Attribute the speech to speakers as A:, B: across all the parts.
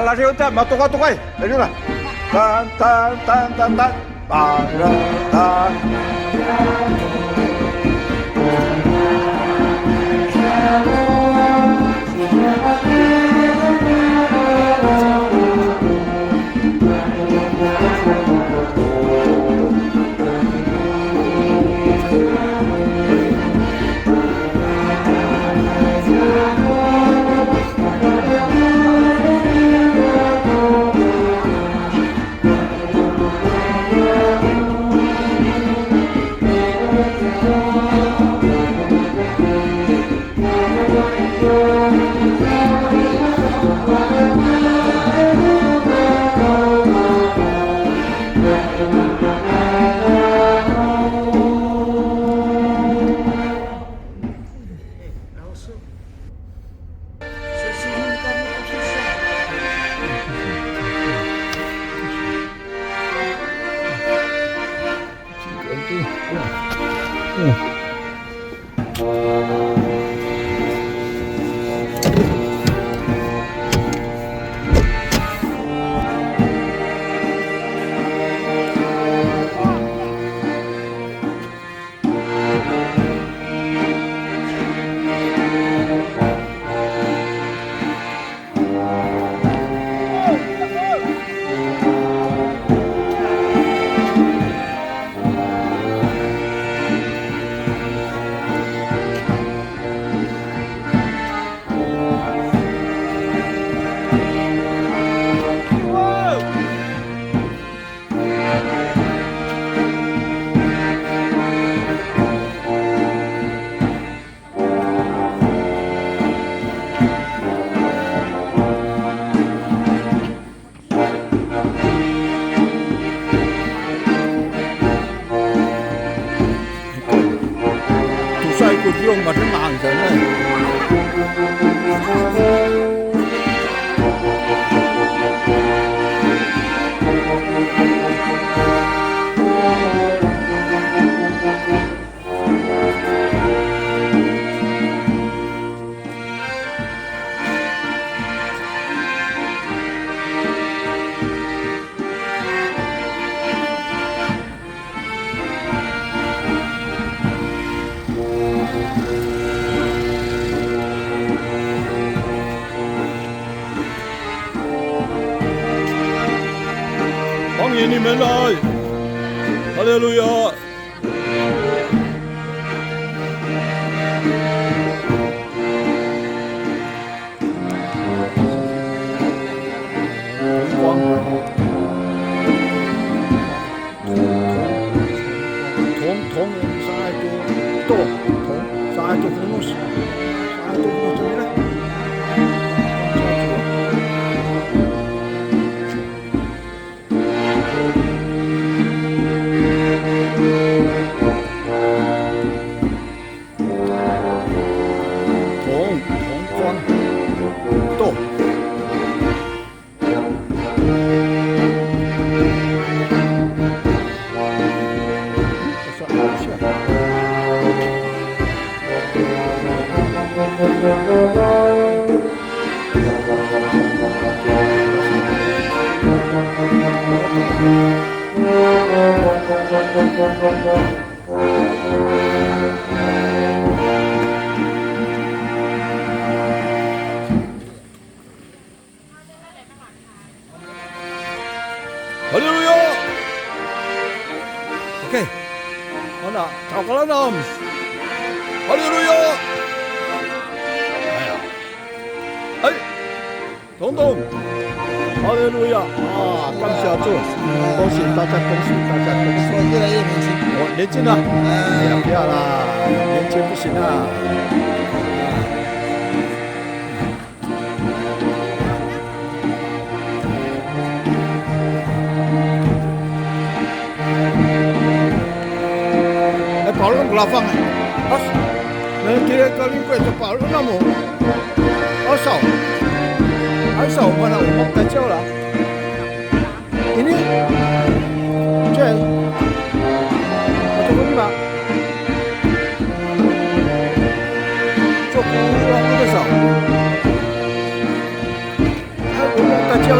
A: 拉手在嘛，多快，来着了，当当当当当，当当。用嘛是盲人欢迎你们来，哈利路亚！光，同上海多，同上海多东西，上海多东西呢？哈利路亚 ！OK， 好了，找过来了。哈利路亚！哎呀，哎，东东，哈利路亚啊！感谢主，恭喜大家，恭喜大家，恭喜！
B: 越来越年轻，
A: 我年轻了，哎呀，不要啦，年轻不行啊！跑了不拉放哎，那今天高林贵就跑了那么，少，还少，我那我们该叫了，ini，这，我这个地方，做不完的少，还我们该叫。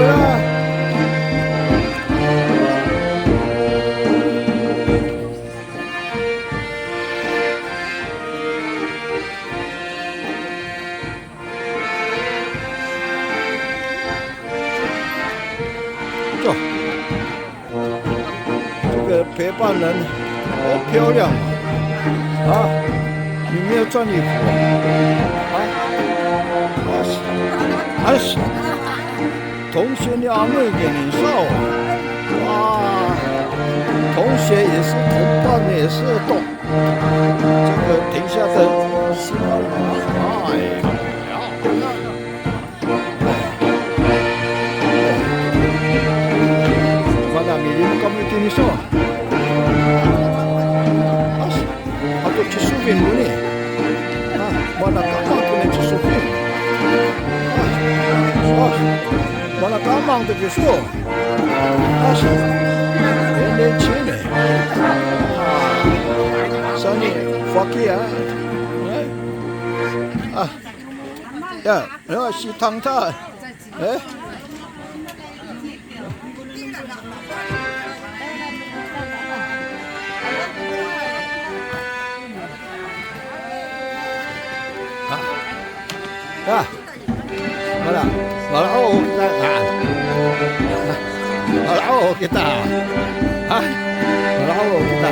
A: 陪伴人，好漂亮啊！你没有穿衣服啊？同学你阿妹给你笑哇！同学也是，同伴也是动。这个停下的心哎呀！Mana milim kami tiniso. Ato chisuvin mo ni. Mana kamang kini chisuvin. Mana kamang to kiso. Ene chine. Sani fakia. Ya, si tangta. Wala kita. Wala kita.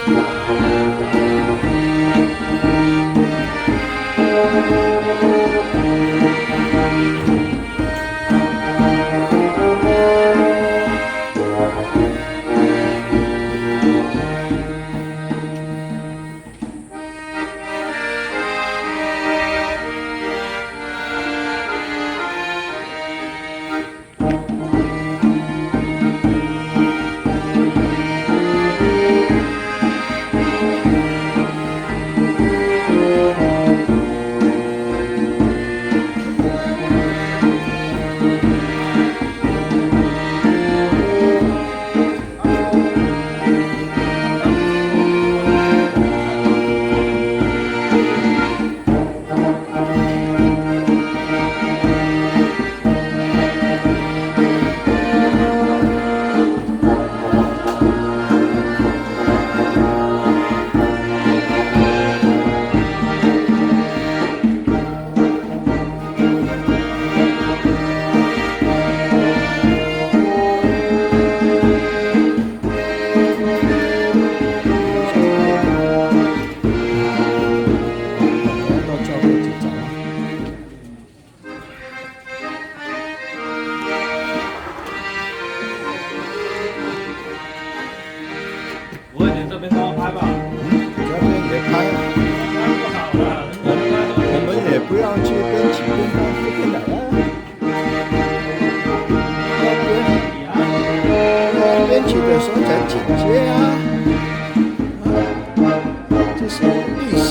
B: 不会，你这边帮我拍吧。
A: 这边也拍，
B: 拍不好了，人家拍都
A: 我们也不要去边骑边拍，这边来啊。边骑的时候才剪接啊，这是历史。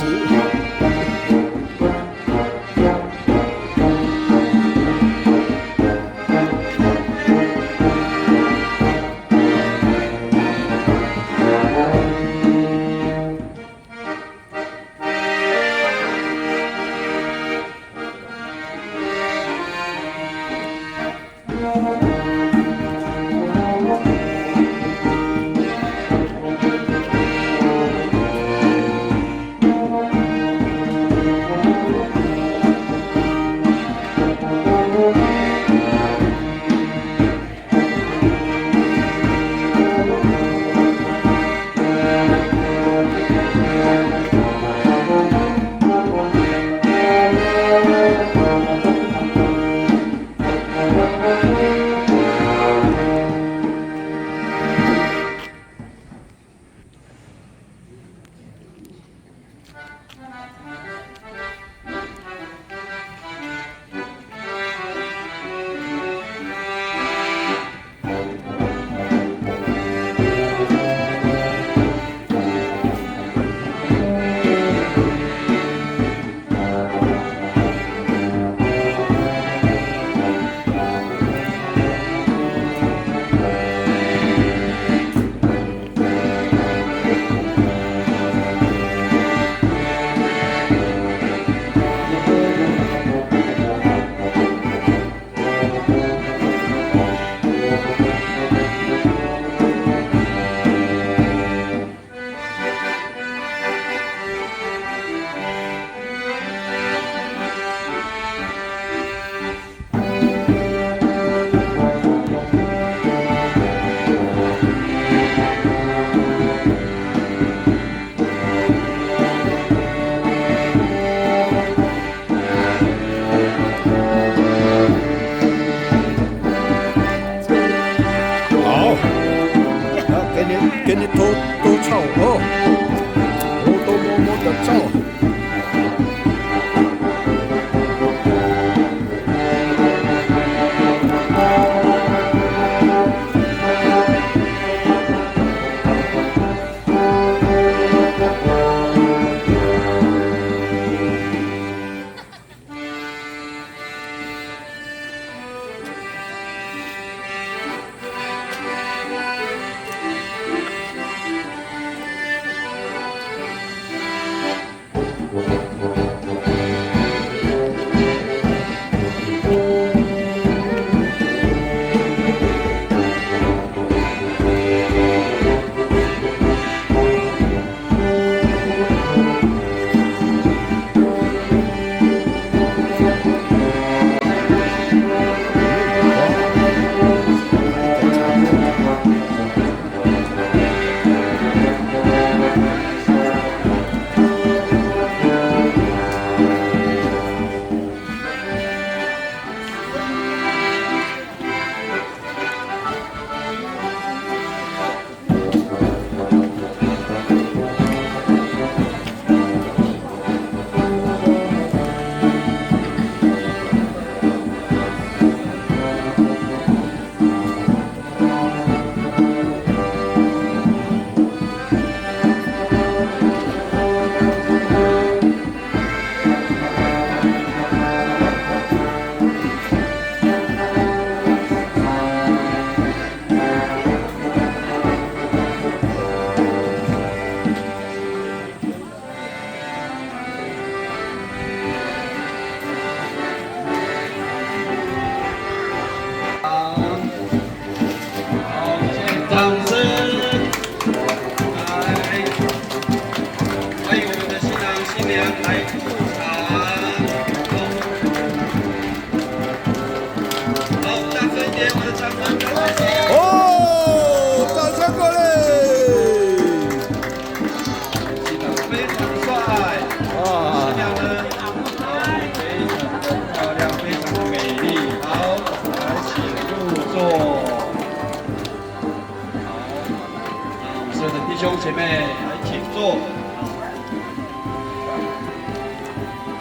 C: 姐妹来请坐。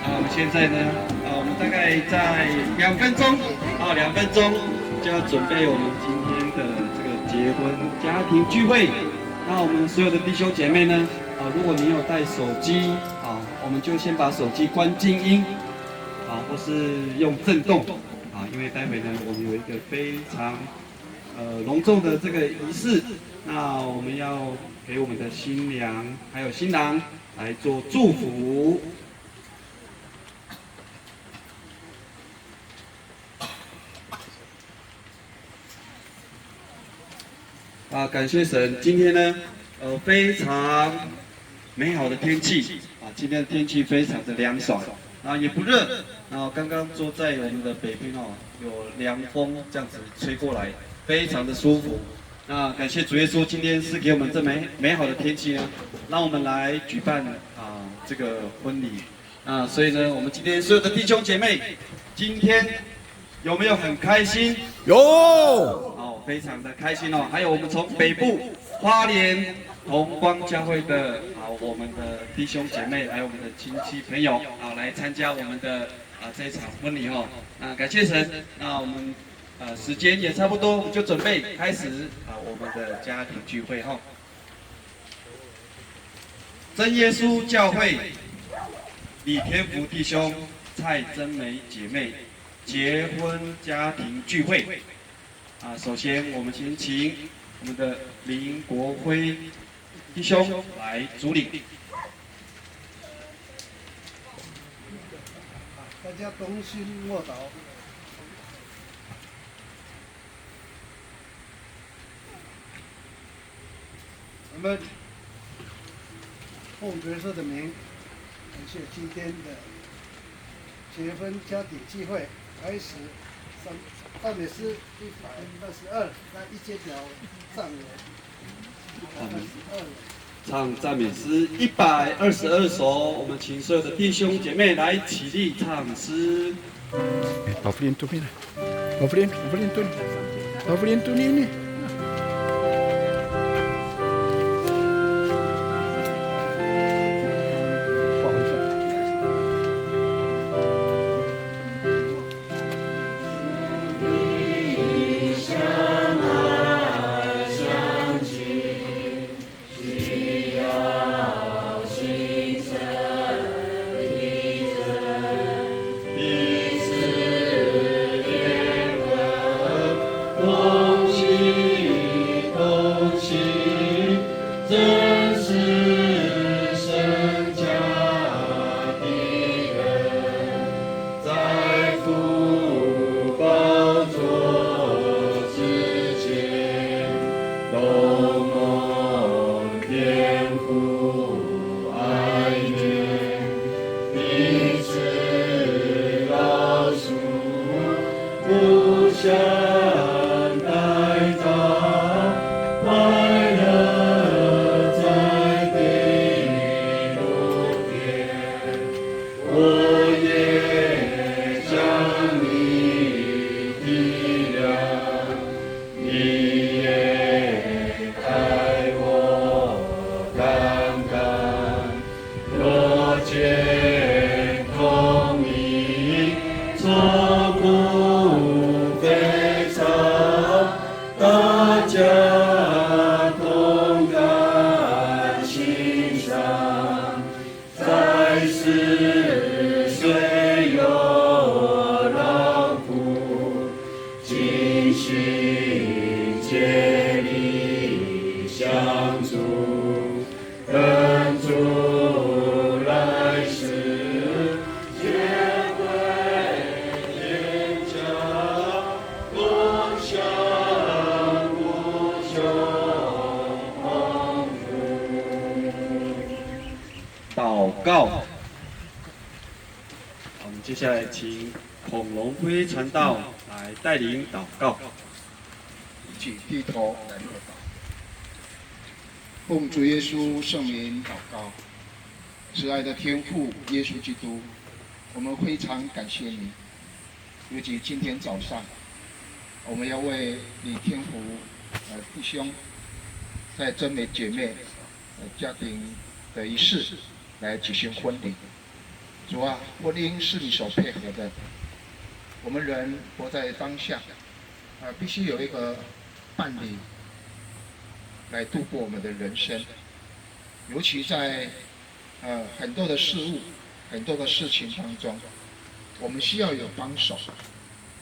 C: 我们现在呢，我们大概在2分钟，2分钟就要准备我们今天的这个结婚家庭聚会。那我们所有的弟兄姐妹呢，如果你有带手机，我们就先把手机关静音，或是用震动，因为待会呢，我们有一个非常隆重的这个仪式，那我们要给我们的新娘还有新郎来做祝福。感谢神，今天呢，非常美好的天气今天的天气非常的凉爽，也不热，刚刚坐在我们的北边有凉风这样子吹过来，非常的舒服。那感谢主耶稣，今天是给我们这美好的天气呢，让我们来举办这个婚礼。所以呢，我们今天所有的弟兄姐妹，今天有没有很开心？
A: 有。
C: 非常的开心还有我们从北部花莲同光教会的我们的弟兄姐妹，还有我们的亲戚朋友来参加我们的这一场婚礼感谢神。那我们时间也差不多，我们就准备开始我们的家庭聚会真耶稣教会李天福弟兄、蔡真梅姐妹结婚家庭聚会。首先我们先请我们的林国辉弟兄来主领。
D: 大家同心默祷。我们奉主耶稣的名，感谢今天的结婚家庭聚会开始。赞美诗122，那1节条上元122。
C: 唱赞美诗122首，我们请所有的弟兄姐妹来起立唱诗。
A: 老夫人这边来，老夫人蹲，老夫人蹲你。
C: 祷告。我们接下来请孔龙辉传道来带领祷告。
E: 一起低头来祷告。奉主耶稣圣名祷告，慈爱的天父耶稣基督，我们非常感谢你，尤其今天早上，我们要为李天福弟兄、在真美姐妹家庭的仪式来举行婚礼。主啊，婚姻是你所配合的。我们人活在当下，必须有一个伴侣来度过我们的人生。尤其在很多的事物、很多的事情当中，我们需要有帮手，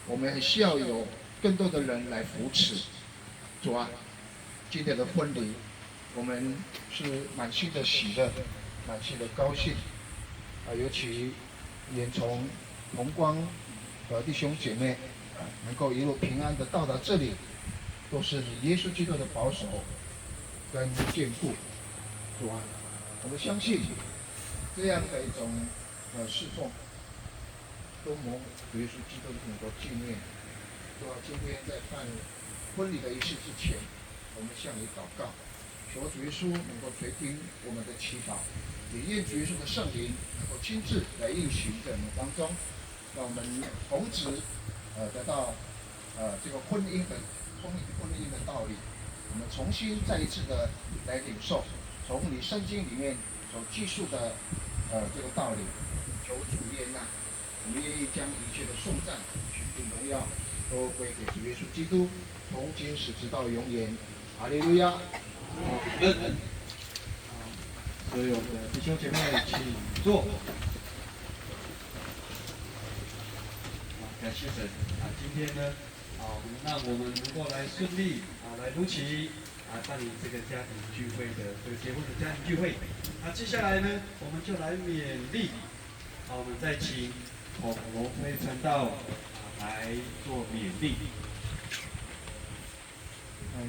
E: 我们还需要有更多的人来扶持。主啊，今天的婚礼，我们是满心的喜乐，满心的高兴。尤其也从红光和弟兄姐妹能够一路平安的到达这里，都是你耶稣基督的保守跟眷顾。主啊，我们相信这样的一种侍奉，都蒙主耶稣基督能够纪念。主啊，今天在办婚礼的仪式之前，我们向你祷告，求主耶稣能够垂听我们的祈祷，也愿主耶稣的圣灵能够亲自来运行在我们当中，让我们同时得到这个婚姻的道理，我们重新再一次的来领受从你圣经里面所记述的这个道理，求主悦纳，我们愿意将一切的颂赞、全品荣耀都归给主耶稣基督，从今时直到永远。哈利路亚。
C: 所有的弟兄姐妹，请坐。感谢神今天呢让我们能够来顺利来如期办理这个家庭聚会的这个结婚的家庭聚会。接下来呢，我们就来勉励我们再请孔龙辉传道来做勉励。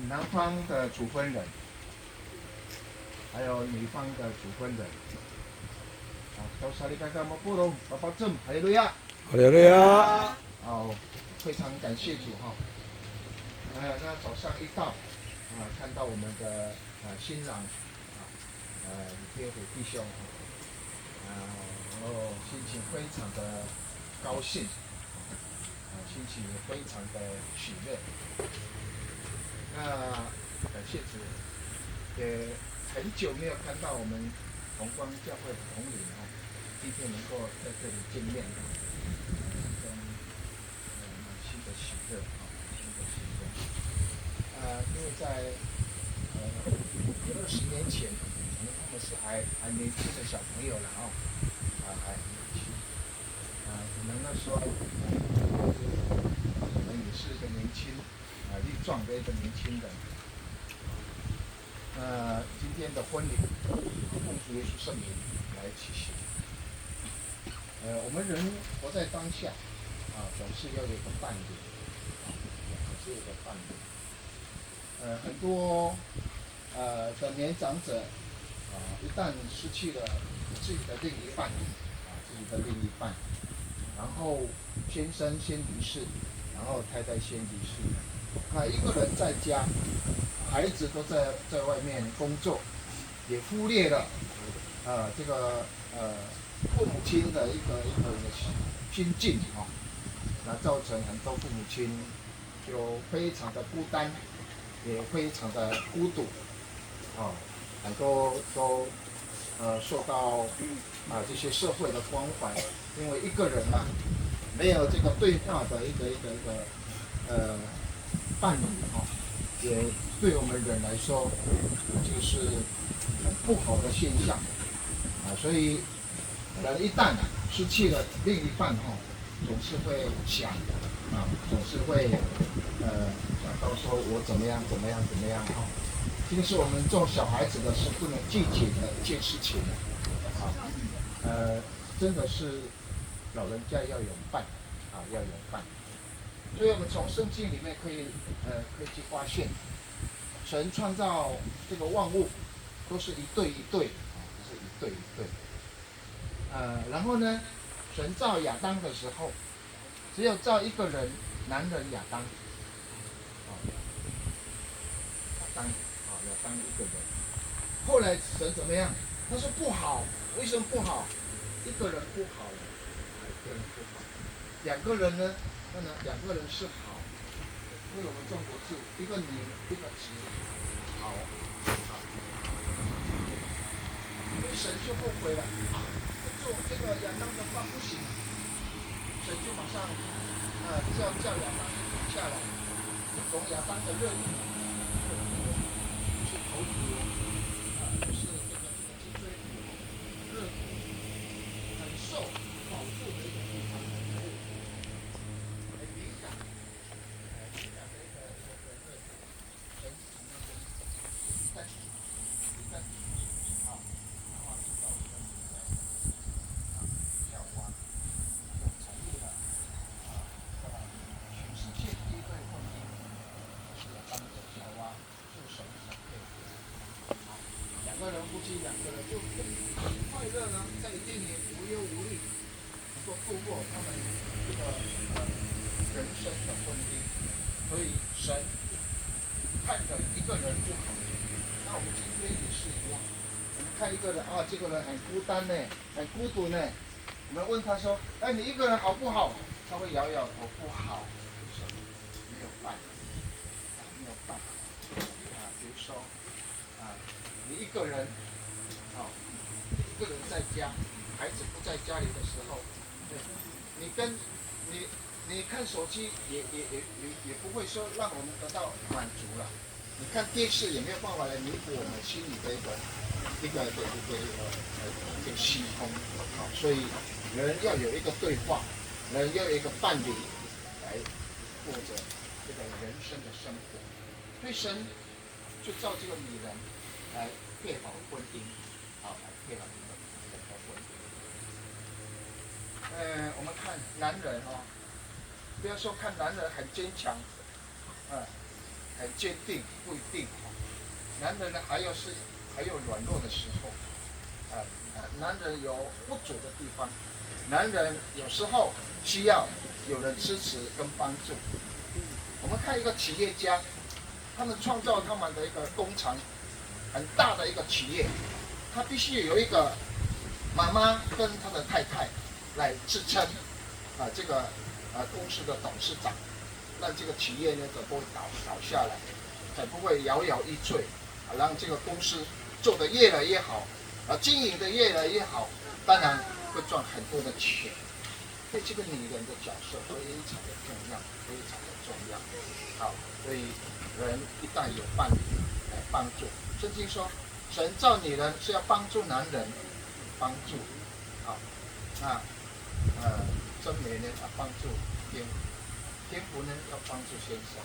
E: 男方的主婚人，还有女方的主婚人，都沙利干干莫布隆，宝宝正，哈利路亚，
A: 哈利路亚。
E: 非常感谢主哈。那早上一到，看到我们的新郎李天虎弟兄，然后心情非常的高兴，心情也非常的喜悦。那感谢主，也很久没有看到我们同光教会的同龄今天能够在这里见面，满心的喜悦满心的喜悦。因为在20年前，可能他们是还年轻的小朋友了还年轻，可能那时候可能也是一个年轻力壮的一个年轻人。今天的婚礼，奉主耶稣圣名来启行。我们人活在当下，总是要有一个伴侣，总是有一个伴侣。很多的年长者，一旦失去了自己的另一半，然后先生先离世，然后太太先离世，一个人在家，孩子都在外面工作，也忽略了这个父母亲的一个心境那造成很多父母亲就非常的孤单，也非常的孤独很多都受到这些社会的关怀，因为一个人没有这个对话的一个伴侣也对我们人来说就是很不好的现象所以人一旦失去了另一半总是会想总是会想到说我怎么样这个是我们做小孩子的是不能拒绝的一件事情真的是老人家要有伴要有伴。所以我们从圣经里面可以去发现，神创造这个万物都是一对一对，是一对一对。然后呢，神造亚当的时候，只有造一个人，男人亚当，亚当一个人。后来神怎么样？他说不好，为什么不好？一个人不好，两个人呢？两个人是好，因为我们中国字，一个女，一个直，好。神就后悔了，做这个亚当的话不行，神就马上叫亚当停下来，从亚当的任务，就是头骨就是这个脊椎骨任务，很受保护的一个地方，很敏感，敏感的一个神在夫妻两个人就很快乐呢，在一定年无忧无虑，能够度过他们这个人生的婚姻。所以神看着一个人就好，那我们今天也是一样，我们看一个人这个人很孤单呢，很孤独呢，我们问他说：“哎，你一个人好不好？”他会摇摇头，不好，就是没有办法，没有办法比如说你一个人。一个人在家，孩子不在家里的时候，你看手机也不会说让我们得到满足了。你看电视也没有办法来弥补我们心里的一个虚空。所以人要有一个对话，人要有一个伴侣来过着这个人生的生活。所以神就造这个女人来配好婚姻，来配好人的婚姻。我们看男人不要说看男人很坚强，很坚定，不一定。男人呢还有软弱的时候，男人有不足的地方，男人有时候需要有人支持跟帮助。我们看一个企业家，他们创造他们的一个工厂，很大的一个企业，他必须有一个妈妈跟他的太太来支撑这个公司的董事长，让这个企业呢才不会倒下来，才不会摇摇欲坠，让这个公司做得越来越好，经营得越来越好，当然会赚很多的钱。所以这个女人的角色非常的重要，非常的重要。所以人一旦有伴侣来帮助，圣经说，神造女人是要帮助男人，帮助真美呢帮助天父，天父呢要帮助先生。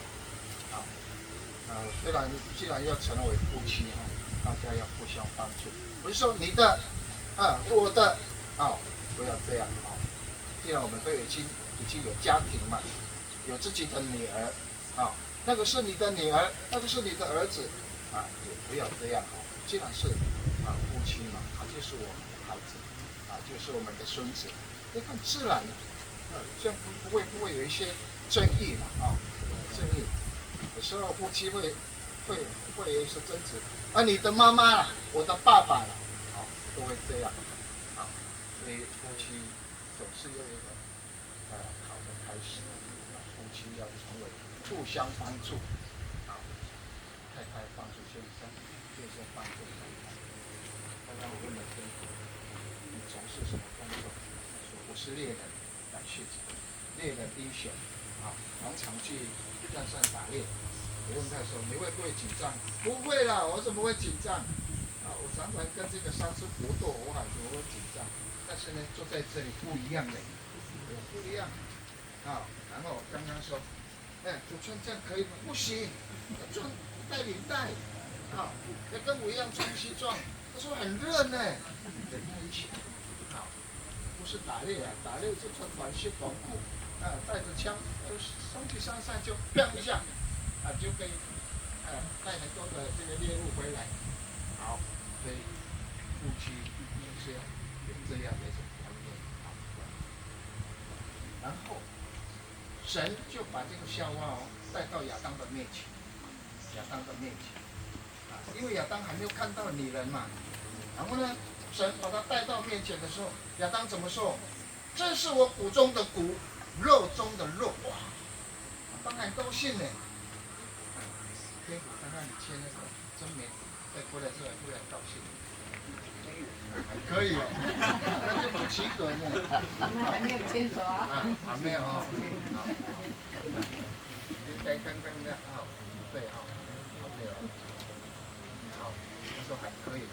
E: 既然要成为夫妻大家要互相帮助，不是说你的我的不要这样既然我们都已经有家庭嘛，有自己的女儿那个是你的女儿，那个是你的儿子也不要这样既然是夫妻嘛，他就是我们的孩子就是我们的孙子，这很自然这样不会有一些争议嘛争议，有时候夫妻会有一些争执你的妈妈啦，我的爸爸啦都会这样所以夫妻总是有一个好的开始，夫妻要成为互相帮助太太帮助先生，先生帮助太太。刚刚我问了天父，你从事什么工作？说我是猎人，感谢主，猎人英雄常常去山上打猎。我问他说：“你会不会紧张？”不会啦，我怎么会紧张？我常常跟这个山猪搏斗，我还怎么会紧张？但是呢，坐在这里不一样的，不一样然后刚刚说，主穿这样可以吗？不行，穿带领带要跟我一样穿西装。他说很热呢，跟他一起不是打猎打猎就穿短袖短裤带着枪，上去山上就砰一下就可以带很多的这个猎物回来。所以夫妻是要有这样的一种观念然后神就把这个笑话带到亚当的面前，因为亚当还没有看到女人嘛。然后呢，神把他带到面前的时候，亚当怎么说？这是我骨中的骨，肉中的肉。哇，当然高兴呢。天父，看看你签那个真名，再回来之后回来高兴。还可以哦，那就不及格呢。
F: 还没有牵手啊？
E: 还没有哦。刚的好，对哈，好对哦。好，他说还可以，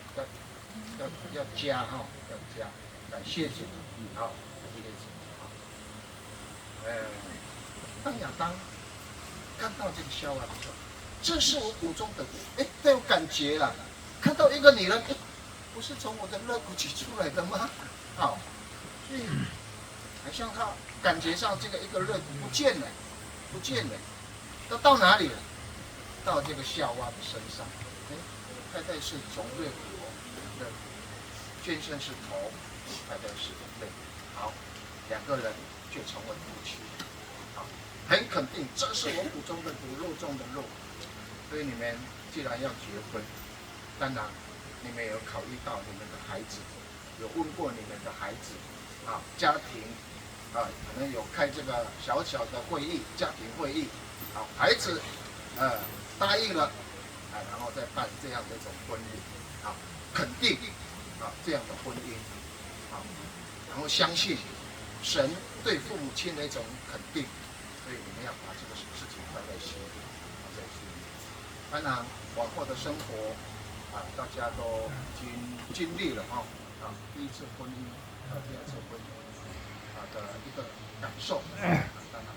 E: 要加哈，要加，感谢主，好，感谢主，好。当亚当看到这个笑话的时候，这是我骨中的骨，哎，都有感觉了。看到一个女人，哎，不是从我的肋骨挤出来的吗？好，所以好像他感觉上这个一个肋骨不见了，不见了，那到哪里了？到这个夏娃的身上。哎，太太是从肋骨的，先生是头，太太是肋骨。好，两个人就成为夫妻。好，很肯定，这是我骨中的骨，肉中的肉。所以你们既然要结婚，当然你们有考虑到你们的孩子，有问过你们的孩子，啊，家庭，啊，可能有开这个小小的会议，家庭会议，好，孩子，答应了，然后再办这样的一种婚礼，啊，肯定，啊，这样的婚姻，啊，然后相信神对父母亲的一种肯定，所以你们要把这个事情放在心里，放在心里。当然，往后的生活，啊，大家都已经经历了第一次婚姻，第二次婚姻，的一个感受，当然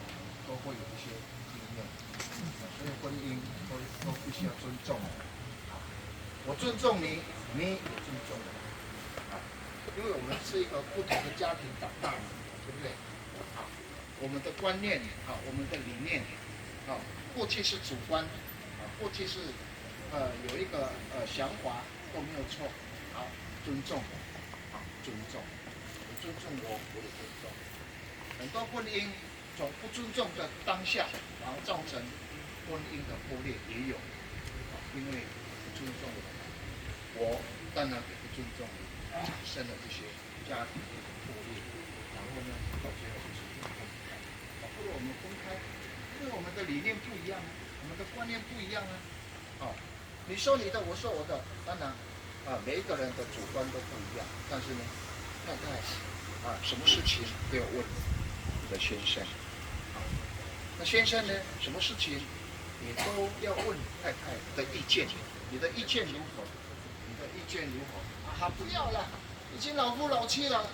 E: 都会有一些经验，所以婚姻都必须要尊重，我尊重你，你也尊重我，因为我们是一个不同的家庭长大的，对不对？我们的观念，我们的理念，过去是主观，过去是有一个想法都没有错，好，尊重，尊重，尊重我也尊重。很多婚姻从不尊重的当下，然后造成婚姻的破裂也有，因为不尊重我当然也不尊重你，产生了这些家庭的破裂，然后呢，到最后就是分开。不如我们分开，因为我们的理念不一样，我们的观念不一样啊。你说你的，我说我的，当然每一个人的主观都不一样，但是呢，太太什么事情都要问你的先生，那先生呢，什么事情你都要问太太的意见，你的意见如何？你的意见如何？不要了，已经老夫老妻了，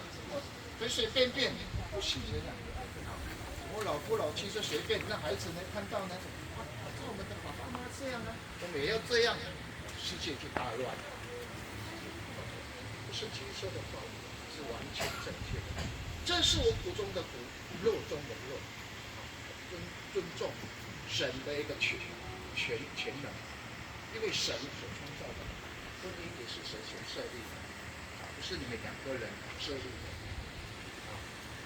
E: 随随便便不行这样。我老夫老妻就随便，让孩子呢看到呢，我们的爸爸妈妈这样呢，我们也要这样，世界就大乱了。不是听说的话，是完全正确的。这是我骨中的骨，肉中的肉，尊重神的一个全能，因为神所创造的婚姻也是神所设立的，不是你们两个人设立的，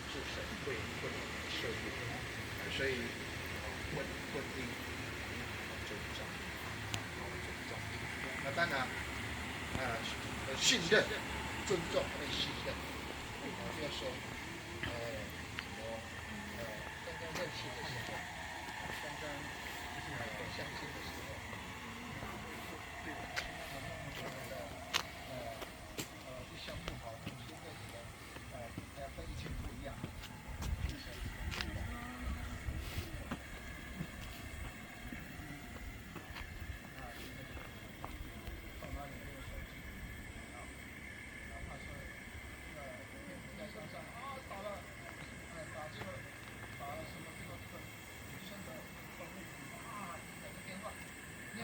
E: 是神为婚姻设立的，所以婚姻尊重，那当然信任、尊重和信任，不要说我刚刚认识的时候，刚刚相亲的时候，对我一向不好，现在大家跟以前不一样。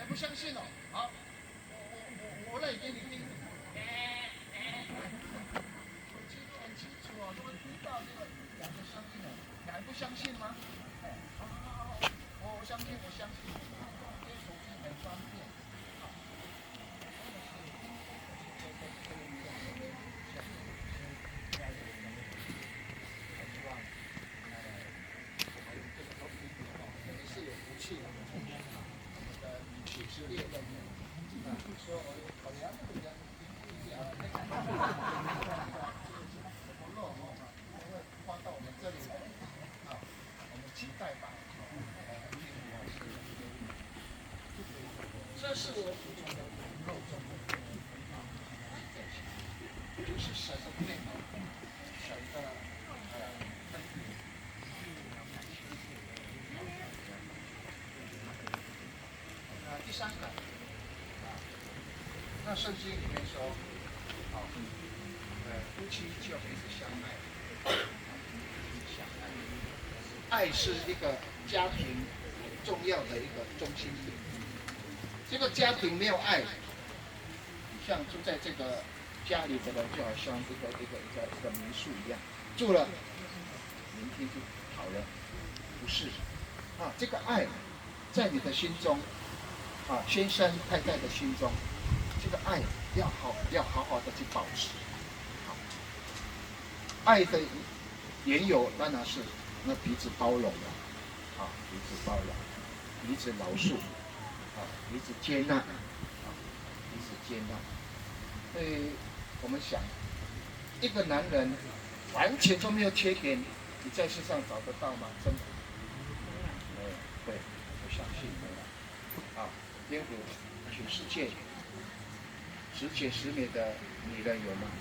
E: 不相信哦，好，我来给你听。我记得很清楚哦，如果听到这个两个声音哦，你还不相信吗？好，我相信，因为手机很方便。是有福气的。职业的说好像不一样，不漏因为放到我们这里来我们期待吧。这是我补充的肉中的，就是神那圣经里面说，夫妻就要彼此相爱，相爱。爱是一个家庭很重要的一个中心点。这个家庭没有爱，像住在这个家里的人，就好像一个民宿一样，住了，明天就好了，不是这个爱在你的心中先生太太的心中，这个爱要好好的去保持。爱的缘由当然是那彼此包容了，彼此包容，彼此饶恕，彼此接纳，彼此接纳。所以我们想，一个男人完全都没有缺点，你在世上找得到吗？真的？对，我相信没有。天父全世界十全十美的女人有吗？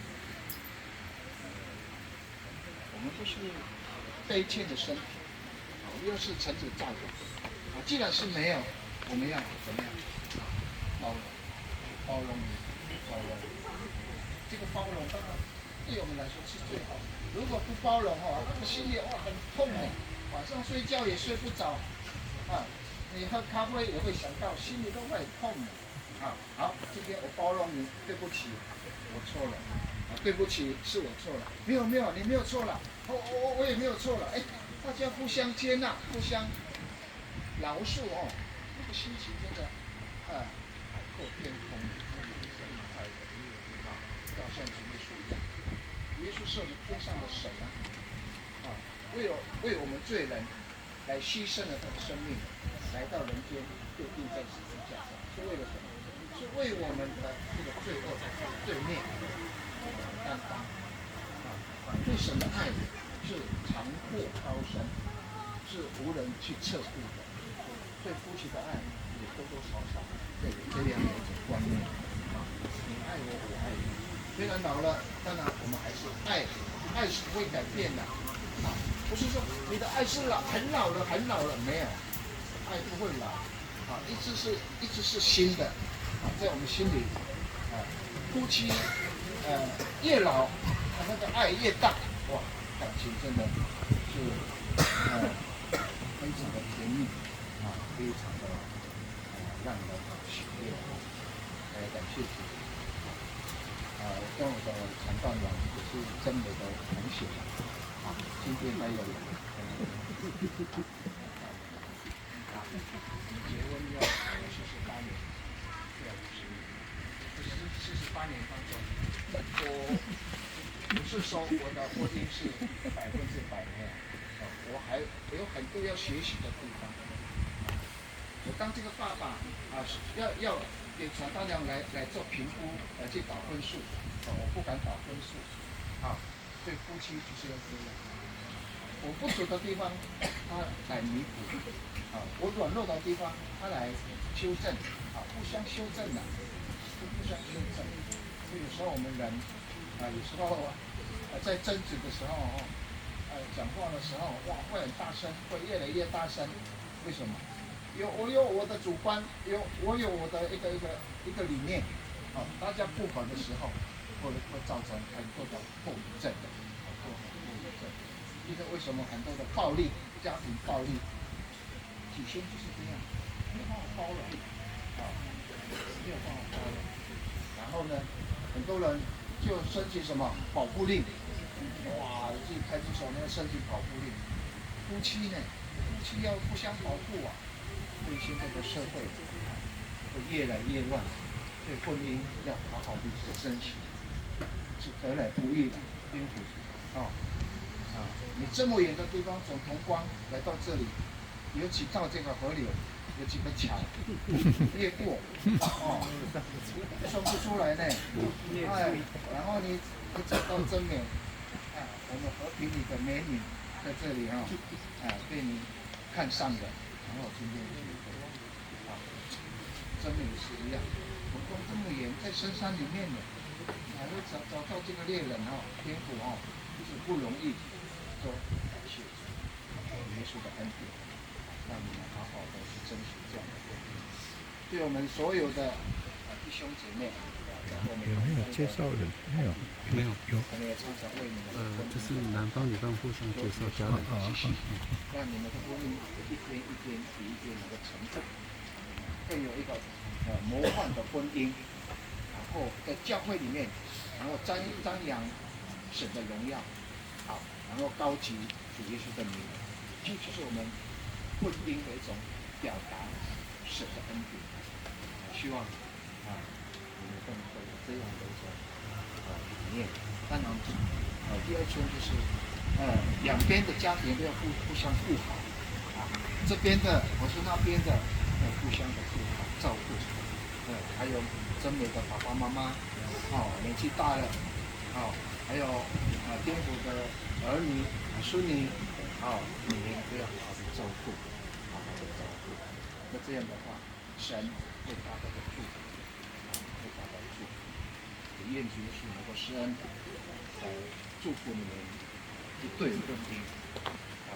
E: 我们都是卑贱的身体，又是臣子造的。既然是没有，我们要怎么样？包容你，包容。这个包容当然对我们来说是最好的。如果不包容那个心里很痛的，晚上睡觉也睡不着，你喝咖啡也会想到，心里都会很痛的。好，今天我包容你，对不起，我错了。对不起，是我错了。没有，你没有错了。我也没有错了。大家互相接纳，互相饶恕那个心情真的海阔天空，要像主耶稣一样。耶稣是我们天上的神为我们罪人来牺牲了他的生命，来到人间被钉在十字架上，是为了什么？是为我们的这个罪恶的罪孽担当。对神的爱是长阔高深，是无人去测度的。对夫妻的爱也多多少少有这样的一种观念你爱我，我爱你。虽然老了，当然我们还是爱是不会改变的不是说你的爱是很老了，没有，爱不会老一直是新的在我们心里夫妻越老那个爱越大，感情真的是非常的甜蜜非常的让人喜悦感谢主跟我的传道人也是真美的同学今天还有结婚要48年48年当中我不是说我的婚姻是100%没有我有很多要学习的地方我当这个爸爸要给传道人来做评估去打分数我不敢打分数对夫妻就是要这样我不足的地方他来弥补我软弱的地方他来修正互相修正互相修正所以有时候我们人有时候在争执的时候讲话的时候会很大声，会越来越大声为什么？我有我的主观我有我的一个理念大家不合的时候会造成很多的后遗症这个为什么很多的暴力家庭暴力起先就是这样没有办法包容没有办法包容然后呢很多人就申请什么保护令自己派出所呢申请保护令夫妻要互相保护所以现在的社会会越来越乱所以婚姻要好好的珍惜是得来不易的辛苦你这么远的地方从同光来到这里尤其到这个河流有几个桥越过说不出来呢然后你走到真美我们和平里的美女在这里被你看上了然后今天真美是一样我们这么远在深山里面还会找到这个猎人天父就是不容易说感谢耶稣的恩典让你们好好的去珍惜这样的婚姻对我们所有的弟兄姐妹
A: 有没有介绍人？没有，
G: 没有，
E: 我们也常常为你们的婚姻
G: 就是男方女方互相介绍家人。
E: 让你们的婚姻一天一天比一天能够成长，更有一个模范的婚姻，然后在教会里面，然后张扬神的荣耀，好，然后高举主耶稣的名，这就是我们婚姻的一种表达神的恩典。希望你们更会有这样的一种理念。当然，第二圈就是两边的家庭都要互相顾好这边的我是那边的要互相的顾好照顾。还有真美的爸爸妈妈，年纪大了，还有颠覆的儿女孙女，你们都要好好的照顾，好好的照顾。那这样的话，神会大大的祝福，会大大的祝福。也愿主耶稣能够施恩，祝福你们一对婚姻，然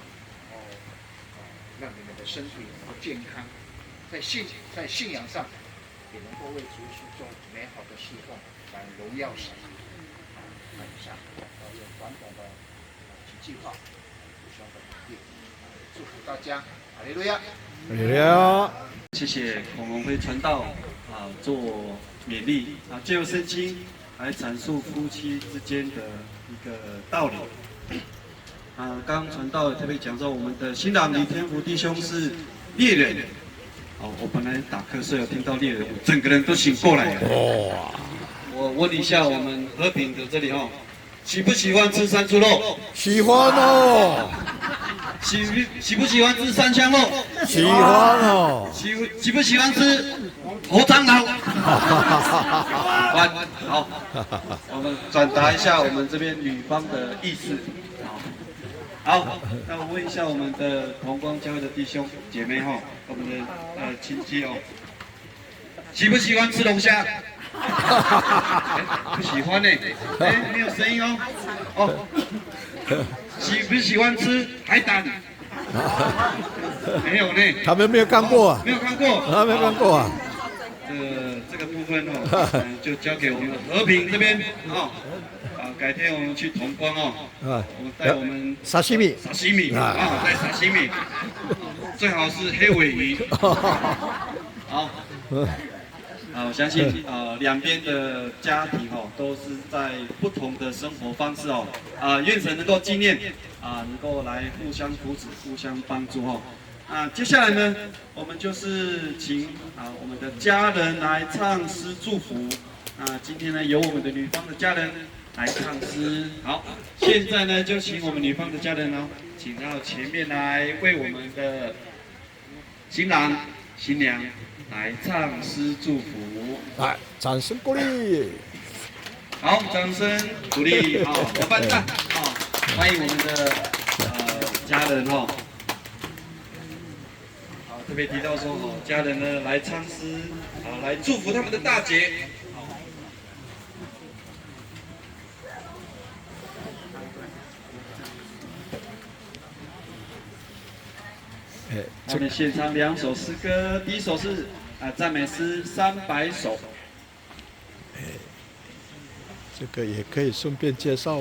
E: 后让你们的身体能够健康，在信仰上也能够为主耶稣做美好的事奉，来荣耀神。那以上用短短的几句话，互相的鼓励，祝福大家，哈利路亚。
A: 哈利路亚。
C: 谢谢孔龙辉传道做勉励借由圣经来阐述夫妻之间的一个道理。刚刚传道特别讲说，我们的新郎李天福弟兄是猎人。我本来打瞌睡，有听到猎人，我整个人都醒过来了。我问一下我们和平的这里喜不喜欢吃山猪肉？
A: 喜欢哦。
C: 喜不喜欢吃三香肉？
A: 喜欢哦。
C: 喜不喜欢吃活蟑螂？好，我们转达一下我们这边女方的意思。好，那我问一下我们的同光教会的弟兄姐妹我们的亲戚喜不喜欢吃龙虾？不喜欢呢，没有声音喜不喜欢吃海胆？没有呢，
A: 他们没有看过啊。
C: 没有看过，
A: 没有看过啊。
C: 这个部分就交给我们和平这边改天我们去同光我们带我们
A: 沙西米
C: 带沙西米，最好是黑尾鱼。好，我相信两边的家庭都是在不同的生活方式愿神能够纪念能够来互相扶持、互相帮助接下来呢，我们就是请我们的家人来唱诗祝福。今天呢，由我们的女方的家人来唱诗。好，现在呢，就请我们女方的家人请到前面来为我们的新郎、新娘来唱诗祝福。
A: 来，掌声鼓励。
C: 好，掌声鼓励伙伴赞欢迎我们的家人特别提到说家人呢来唱诗来祝福他们的大节。他们献唱2首诗歌，第一首是赞美诗300首。
A: 这个也可以顺便介绍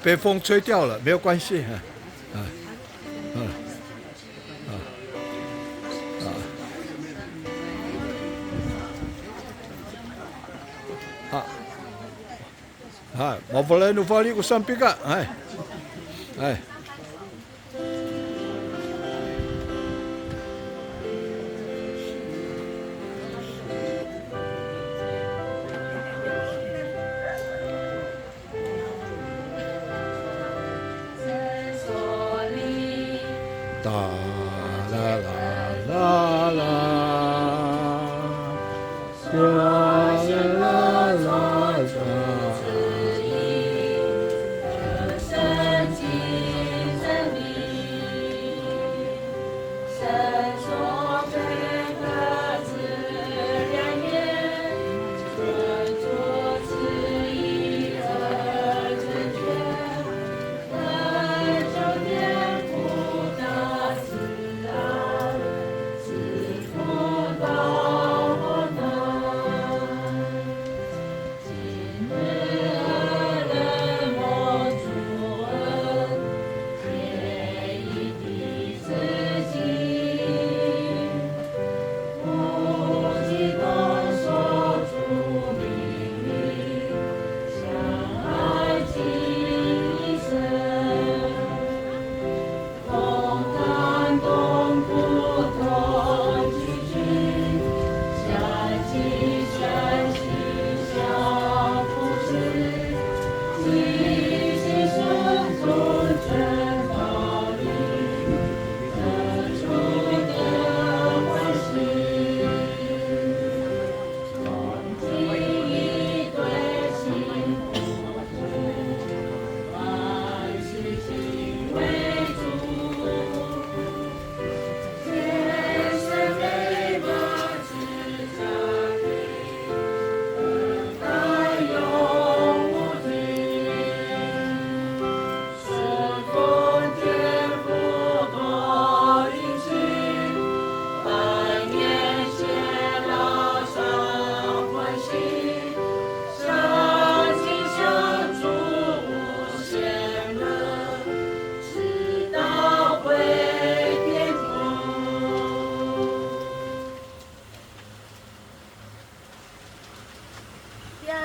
A: 被风吹掉了，没有关系mau boleh nufali kusam pika, hai. 哒啦啦啦啦，啦啦啦啦。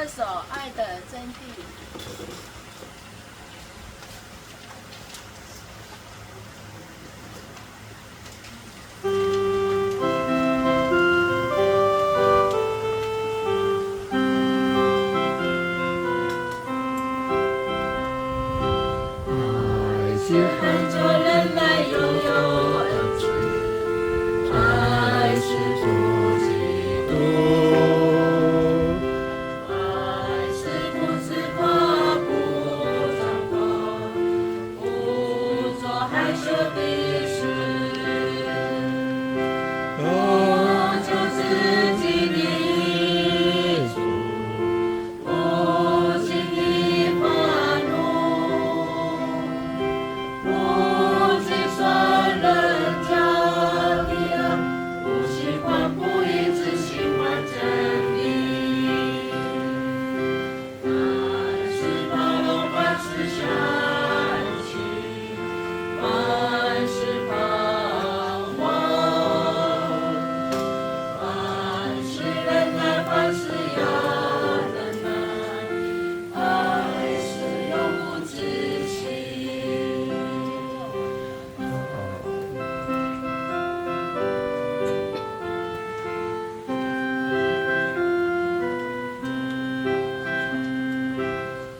F: 二首《爱的真谛》。
H: 恳求人来拥有恩慈，爱是主基督，爱是不自夸，不张狂，不做害羞的事，不求自己的主，不轻易发怒。不计算人家的恶，不喜欢不义，只喜欢真理。凡事包容，凡事相信，凡事盼望，凡事忍耐，凡事要忍耐，爱是永不止息。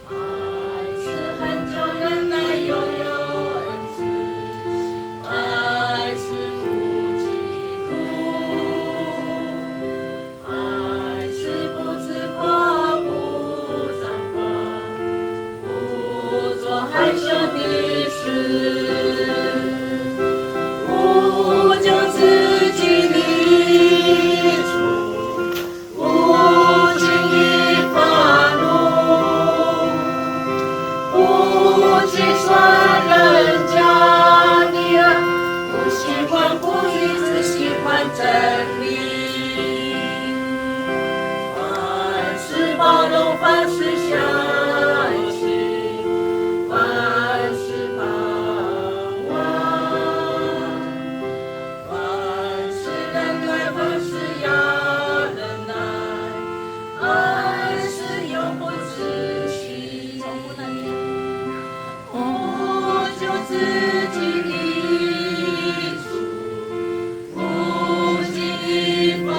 H: 爱是很久人来拥有恩慈，爱是不嫉妒，爱是不自夸，不张狂，不做害羞的事，不救自己的主，不轻易发怒。不计算人家的恶，不喜欢不义，只喜欢真理。凡事包容，凡事相信，凡事盼望，凡事忍耐，凡事要忍耐，爱是永不止息。不救自己的主，不轻易发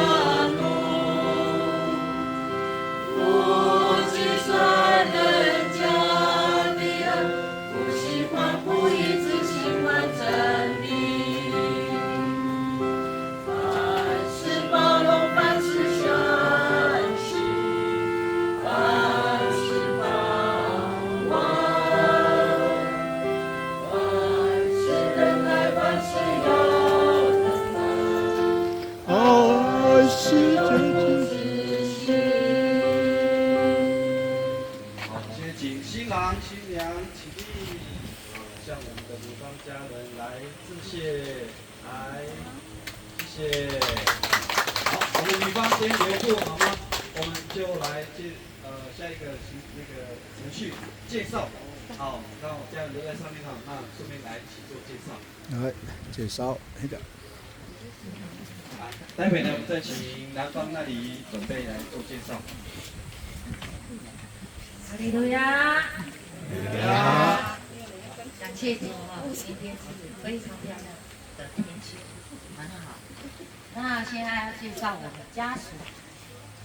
H: 怒，不计算人家的恶，不喜欢不义，只喜欢真理。凡事包容，凡事相信，凡事盼望。凡事忍耐，凡事要忍耐，
A: 爱是
H: 永
A: 真
H: 不止息。
C: 好，现在请新郎新娘起立，向我们的女方家人来致谢，来，谢谢。好，我们女方先留步好吗？我们就来下一个程序介绍。好，让我家人留在上面哈，那顺便来一起做介绍。
A: 来介绍那个。
C: 待会呢，我们再请男方那里准备来做介绍。
H: 哈利路亚！感谢主啊，今天是非常漂亮的天气，很好。那现在要介绍我们家属，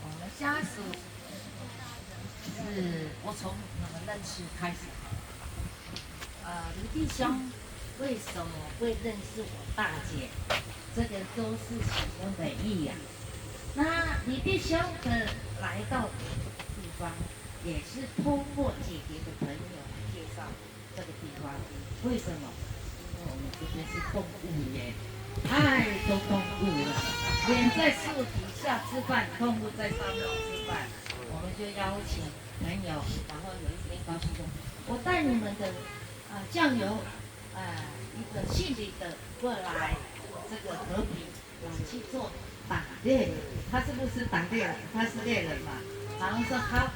H: 我们家属是我从你们认识开始。黎弟兄为什么会认识我大姐？这个都是其中的一呀。那黎弟兄的来到地方，也是通过姐姐的朋友来介绍这个地方。为什么？因为我们这边是动物园，太多动物了，连在树底下吃饭，动物在上面吃饭，我们就邀请朋友，然后有一天告诉我带你们的酱油，一个姓李的过来，这个和平来去做打猎人，他是不是打猎人？他是猎人嘛，然后说好，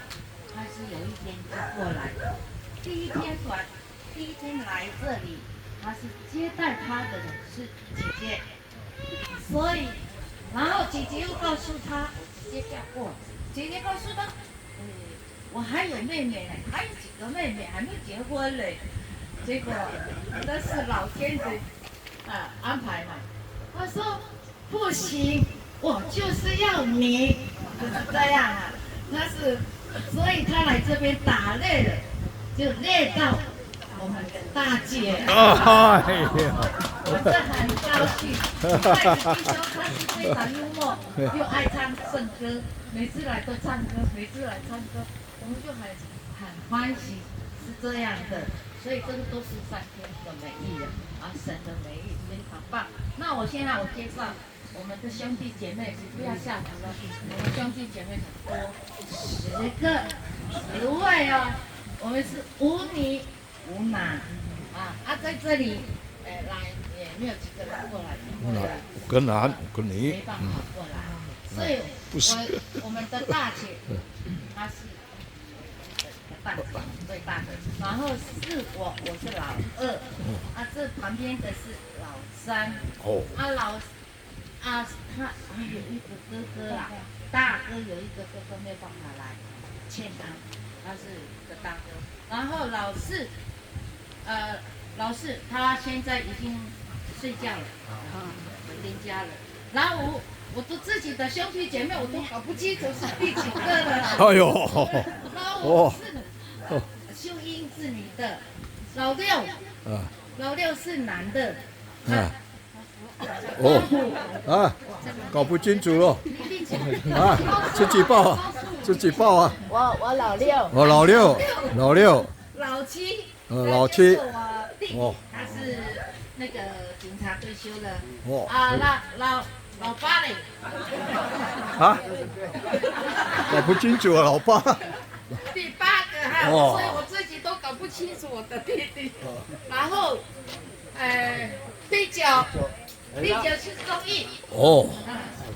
H: 他是有一天就过来，第一天来这里，他是接待他的人是姐姐，所以，然后姐姐又告诉他，姐姐叫过，姐姐告诉他，我还有妹妹呢，还有几个妹妹还没结婚嘞。结果那是老天的安排嘛。他说不行，我就是要你，就是这样啊。所以他来这边打猎了，就猎到我们的大姐。
A: 哎呀，
H: 我是很高兴。弟兄他是非常幽默，又爱唱圣歌，每次来都唱歌，我们就很欢喜，是这样的。所以这个都是上天的美意啊，神的美意非常棒。那我现在介绍我们的兄弟姐妹，不要吓我了，我们兄弟姐妹很多，10位哦。我们是无女无男在这里来也没有几个人过来，
A: 五个男，五个女，
H: 没办法过来，所以我们的大姐她是大姐最大的，然后是我是老2，这旁边的是老3，他还有一个哥哥啦，大哥有一个哥哥没有办法来，欠他是个大哥，然后老四他现在已经睡觉了，回家了，然后我都自己的兄弟姐妹我都搞不清楚是第几个了。
A: 哎呦，
H: 然后我是秀英是女的，老六是男的。
A: 搞不清楚了。自己报啊。
F: 我老6。
A: 我老六。
H: 老七。我弟，他是那个警察退休了。老八嘞。
A: 搞不清楚啊，老八。
H: 第8个所以我自己都搞不清楚我的弟弟。然后，第9是综艺。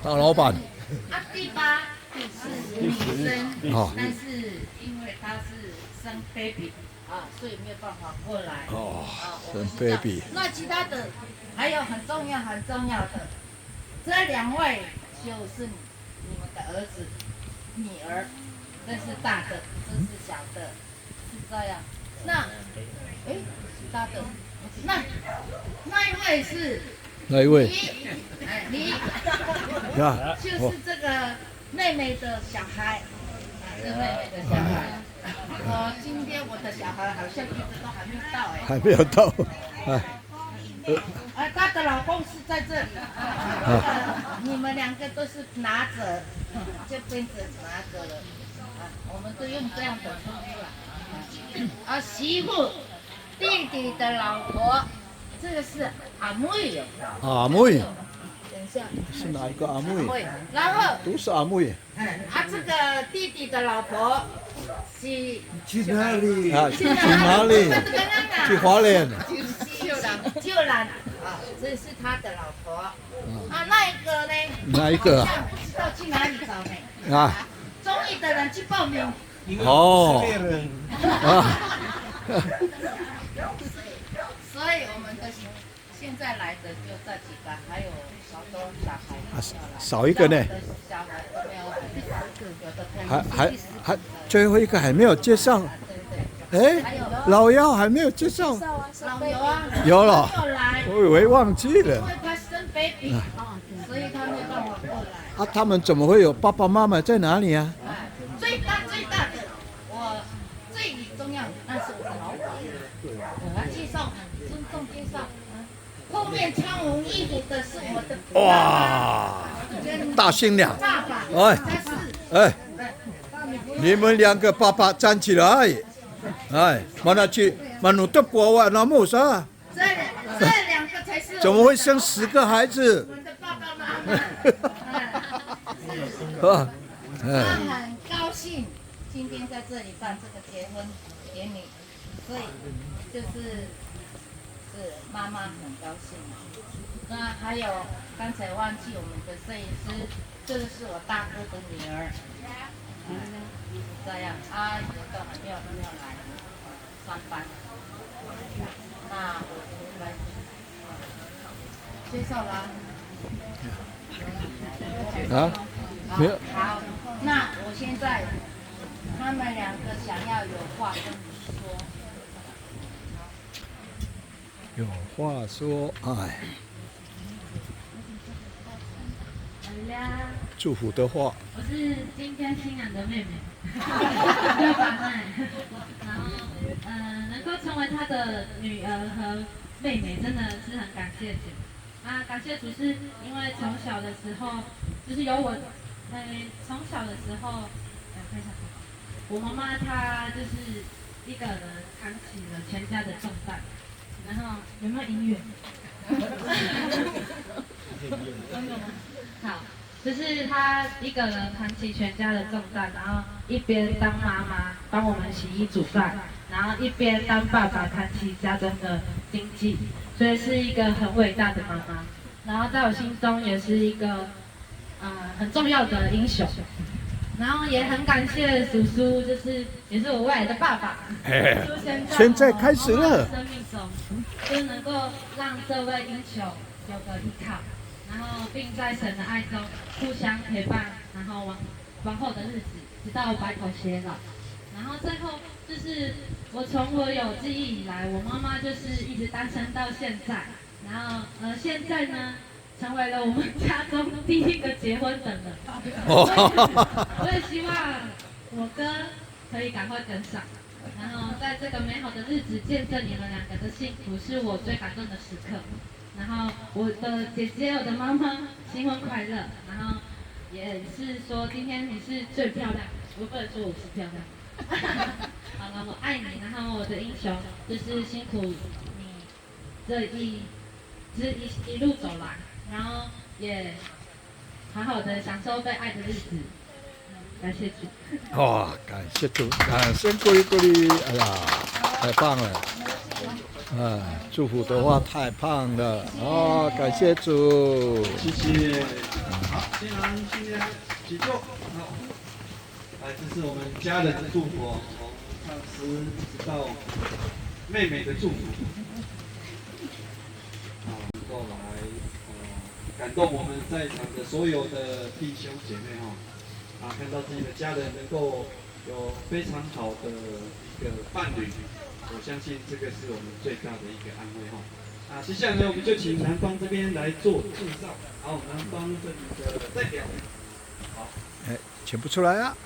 A: 大老板。
H: 第8是女生，但是因为她是生 baby 所以没有办法过来。
A: 生 baby。
H: 那其他的还有很重要的，这2位就是你们的儿子、女儿，这是大的，这是小的，是这样。那大的，那一位是。
A: 哪一位？
H: 你就是这个妹妹的小孩，是妹妹的小孩。今天我的小孩好像一直都还没有到
A: 还没有到。
H: 她的老公是在这里。你们2个都是拿着，就变成拿着了。我们都用这样的称呼了。媳妇，弟弟的老婆。这个是阿妹
A: 阿妹。
H: 等一下。
A: 是哪一个阿妹？
H: 然后。
A: 都是阿妹。
H: 这个弟弟的老婆是。
D: 去哪里？
A: 去哪里？去花莲。
H: 旧兰。这是他的老婆。那一个呢？
A: 哪一个？
H: 不知道去哪里找呢？综艺的人去报名。所以我们的现在来的就这几个，还有少多小孩。
A: 少一个呢？
H: 小孩都没有，
A: 还最后一个还没有介绍。老幺还没有介绍。有了。我以为忘记了。
H: 因为他生 baby，所以他没办法过来。
A: 他们怎么会有爸爸妈妈在哪里啊？
H: 最大的，我最重要那是我的老板，我要介绍，尊重介绍。后面穿红衣服的是我的
A: 大新娘。
H: 爸爸，
A: 你们2个爸爸站起来。mana nutup awak nama sah？
H: 这2个才是。
A: 怎么会生10个孩子？
H: 我们的爸爸妈妈。他很高兴今天在这里办这个结婚典礼，所以就是妈妈很高兴。那还有刚才忘记我们的摄影师，这个是我大哥的女儿。这样有的还没有来上班。那我来介绍了。
A: 没有。
H: 好，那我现在
F: 他们两个想要有话跟你说。
A: 有话说，哎，
H: 好呀，
A: 祝福的话。
H: 我是今天新娘的妹妹，叫法奈。然后，能够成为她的女儿和妹妹，真的是很感谢主。啊，感谢主是因为从小的时候，就是有我，从小的时候，看一下，我妈妈她就是一个人扛起了全家的重担。然后有没有音乐？好，就是她一个人扛起全家的重担，然后一边当妈妈帮我们洗衣煮饭，然后一边当爸爸扛起家中的经济，所以是一个很伟大的妈妈。然后在我心中也是一个很重要的英雄。然后也很感谢叔叔，就是也是我未来的爸爸，出
A: 现在开始了。
H: 生命中，就能够让这位英雄有个依靠，然后并在神的爱中互相陪伴，然后往后的日子，直到白头偕老。然后最后就是从我有记忆以来，我妈妈就是一直单身到现在，然后现在呢，成为了我们家中第一个结婚的人。我也希望我哥可以赶快跟上，然后在这个美好的日子见证你们两个的幸福，是我最感动的时刻。然后我的姐姐，我的妈妈，新婚快乐。然后也是说今天你是最漂亮，我不能说我是漂亮。好了，我爱你。然后我的英雄就是辛苦你这一路走来。然后也好好的享受被爱的日子，感谢主。
A: 哇，感谢主，先鼓励鼓励，哎呀，太棒了，祝福的话太棒了，哦，感谢主，
C: 谢谢。好，新郎新娘起坐。好，来，这是我们家人的祝福，从上司直到妹妹的祝福。能够来感动我们在场的所有的弟兄姐妹看到自己的家人能够有非常好的一个伴侣，我相信这个是我们最大的一个安慰接下来呢，我们就请男方这边来做介绍。好，男方这里的代表，好，
A: 请不出来啊，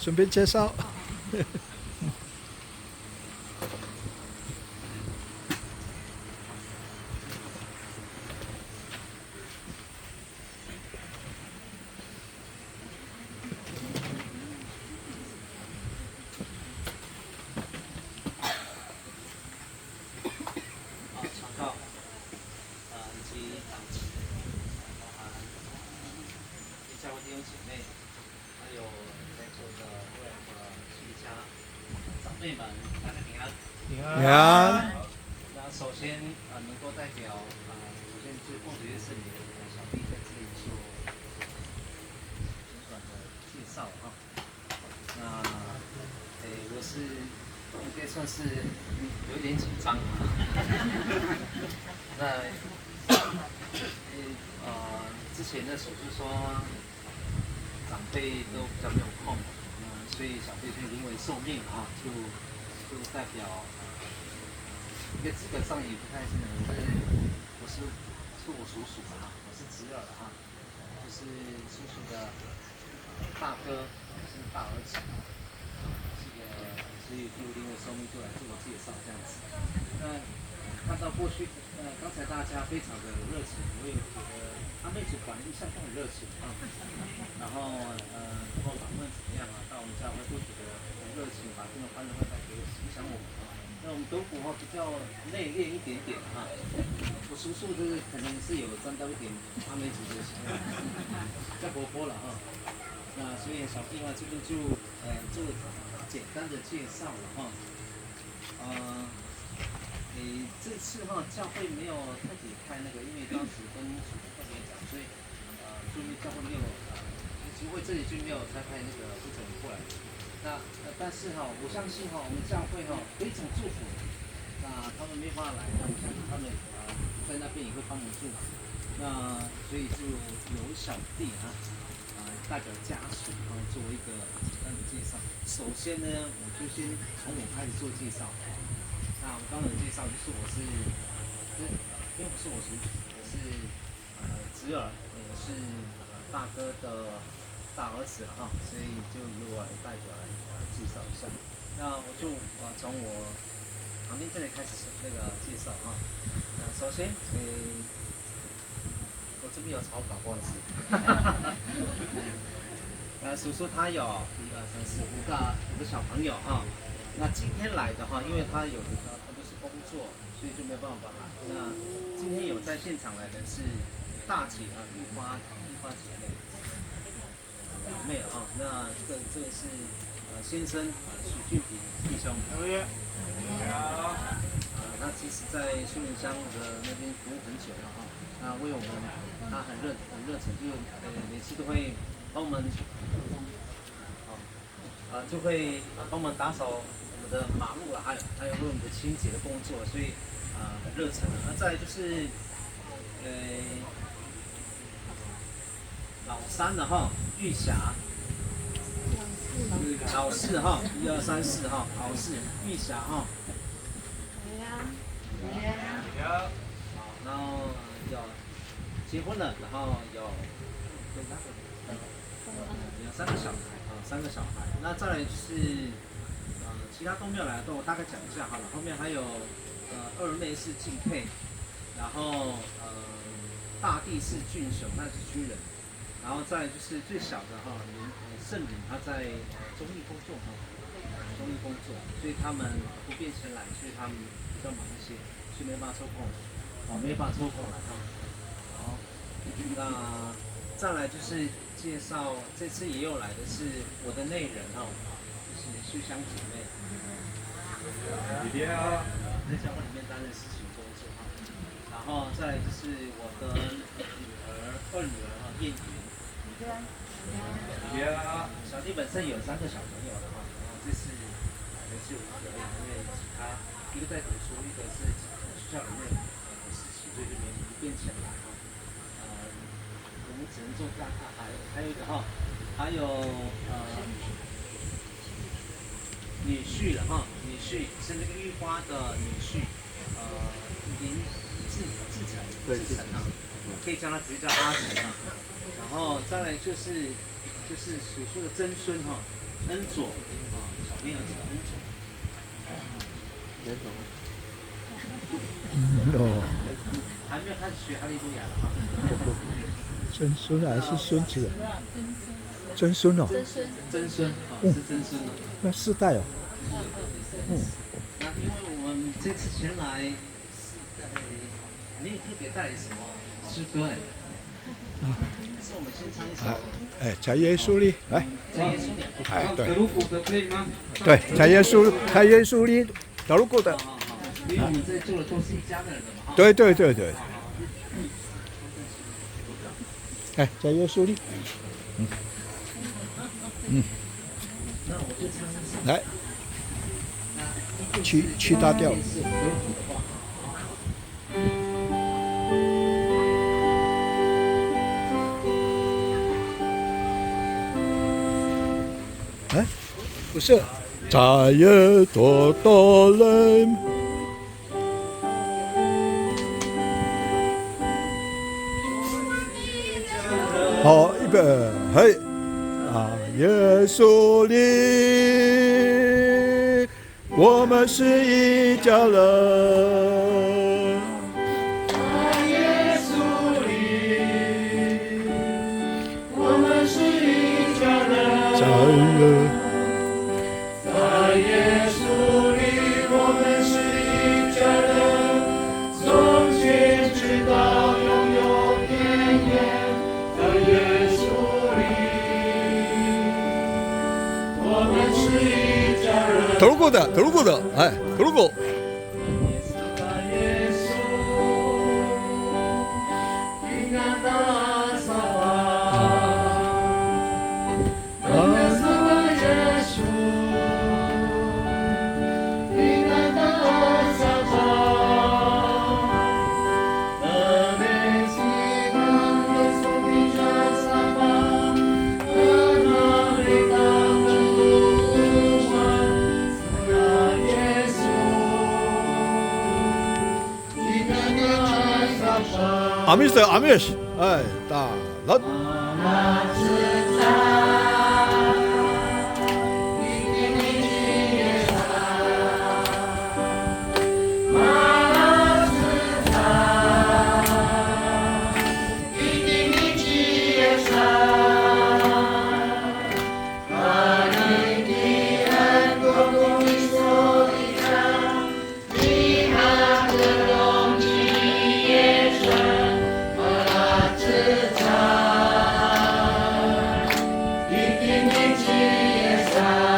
A: 顺便介绍。
I: 平安。那首先能够代表首先是奉主耶稣名，小弟在这里做简短的介绍那我是应该算是有点紧张那之前的手术说长辈都比较没有空，所以小弟就临危受命就代表一个资格上也不太是我是我叔叔我是侄儿就是叔叔的大哥，是大儿子所以就临危受命就来自我介绍这样子。那看到过去刚才大家非常的热情，我也觉得阿妹主管一向都很热情然后访问怎么样到我们教会都觉得很热情，把这种欢乐会带给影响我们那我们德国比较内敛一点点我叔叔就是可能是有沾到一点阿美族的比较活泼了那所以小弟这边就做简单的介绍了这次教会没有特别开那个，因为当时跟叔叔特别讲，所以就教会没有教会这里就没有再派那个负责人过来。那但是我相信我们教会非常祝福。那他们没办法来，我相信他们在那边也会帮忙祝福。那所以就由小弟代表家属做一个简单的介绍。首先呢，我就先从我开始做介绍。那我刚才的介绍就是因为不是我叔，我是侄儿，也是大哥的大儿子所以就由我来代表来介绍一下。那我就从我旁边这里开始那个介绍那首先我这边有草稿，不好意思。叔叔他有1、2、3、4、5个小朋友那今天来的因为他都是工作，所以就没有办法来。那今天有在现场来的是大姐玉花姐妹表妹那这个是先生许俊平弟兄。他其实在树林乡的那边服务很久了那为我们他很热忱，就每次都会帮我们就会帮我们打扫我们的马路还有为我们的清洁的工作，所以很热忱。那再来就是老三的玉霞，老四1、2、3、4老四玉霞然后有结婚了，然后有3个小孩3个小孩。那再来就是其他都没有来的，我大概讲一下好了。后面还有二妹是敬佩，然后大弟是俊雄，他是军人，然后再来就是最小的盛敏，他在中立工作所以他们不便前来，所以他们比较忙一些，所以没办法抽空来好，那再来就是介绍，这次也有来的是我的内人就是秀香姐妹，在教会里面担任事情工作然后再来就是我的二女儿燕云，小弟本身有3个小朋友了然后这次还是我一个，因为他一个在读书，一个是学校里面的事情，所以就没变起来我们只能做大还有一个还有女婿了女婿是那个玉花的女婿林志成可以叫他直接叫阿成然后再来就是叔叔的曾孙恩佐小朋友叫恩佐还没有开始学哈利路亚了
A: 曾孙还是孙子？曾孙是曾孙那4代
I: 那因为我们这次前来没有特别带什么诗歌是我们先唱一首
A: 在耶稣里来，
I: 在耶稣里
A: 对，
C: 德鲁古的可以吗？
A: 对，在耶稣里德鲁古的，
I: 因为我们这里住的都是一家的人嘛
A: 对，在耶稣里，
I: 那我就唱一首
A: 来去大调。不是，在耶多多人。好，预备，嘿，耶稣里，我们是一家人。耶稣里，我们是一家人。在耶稣里，我们是一家人，从前直到永永远远。在耶稣里，我们是一家人。德鲁古的，德鲁古。阿米斯，哎，大人。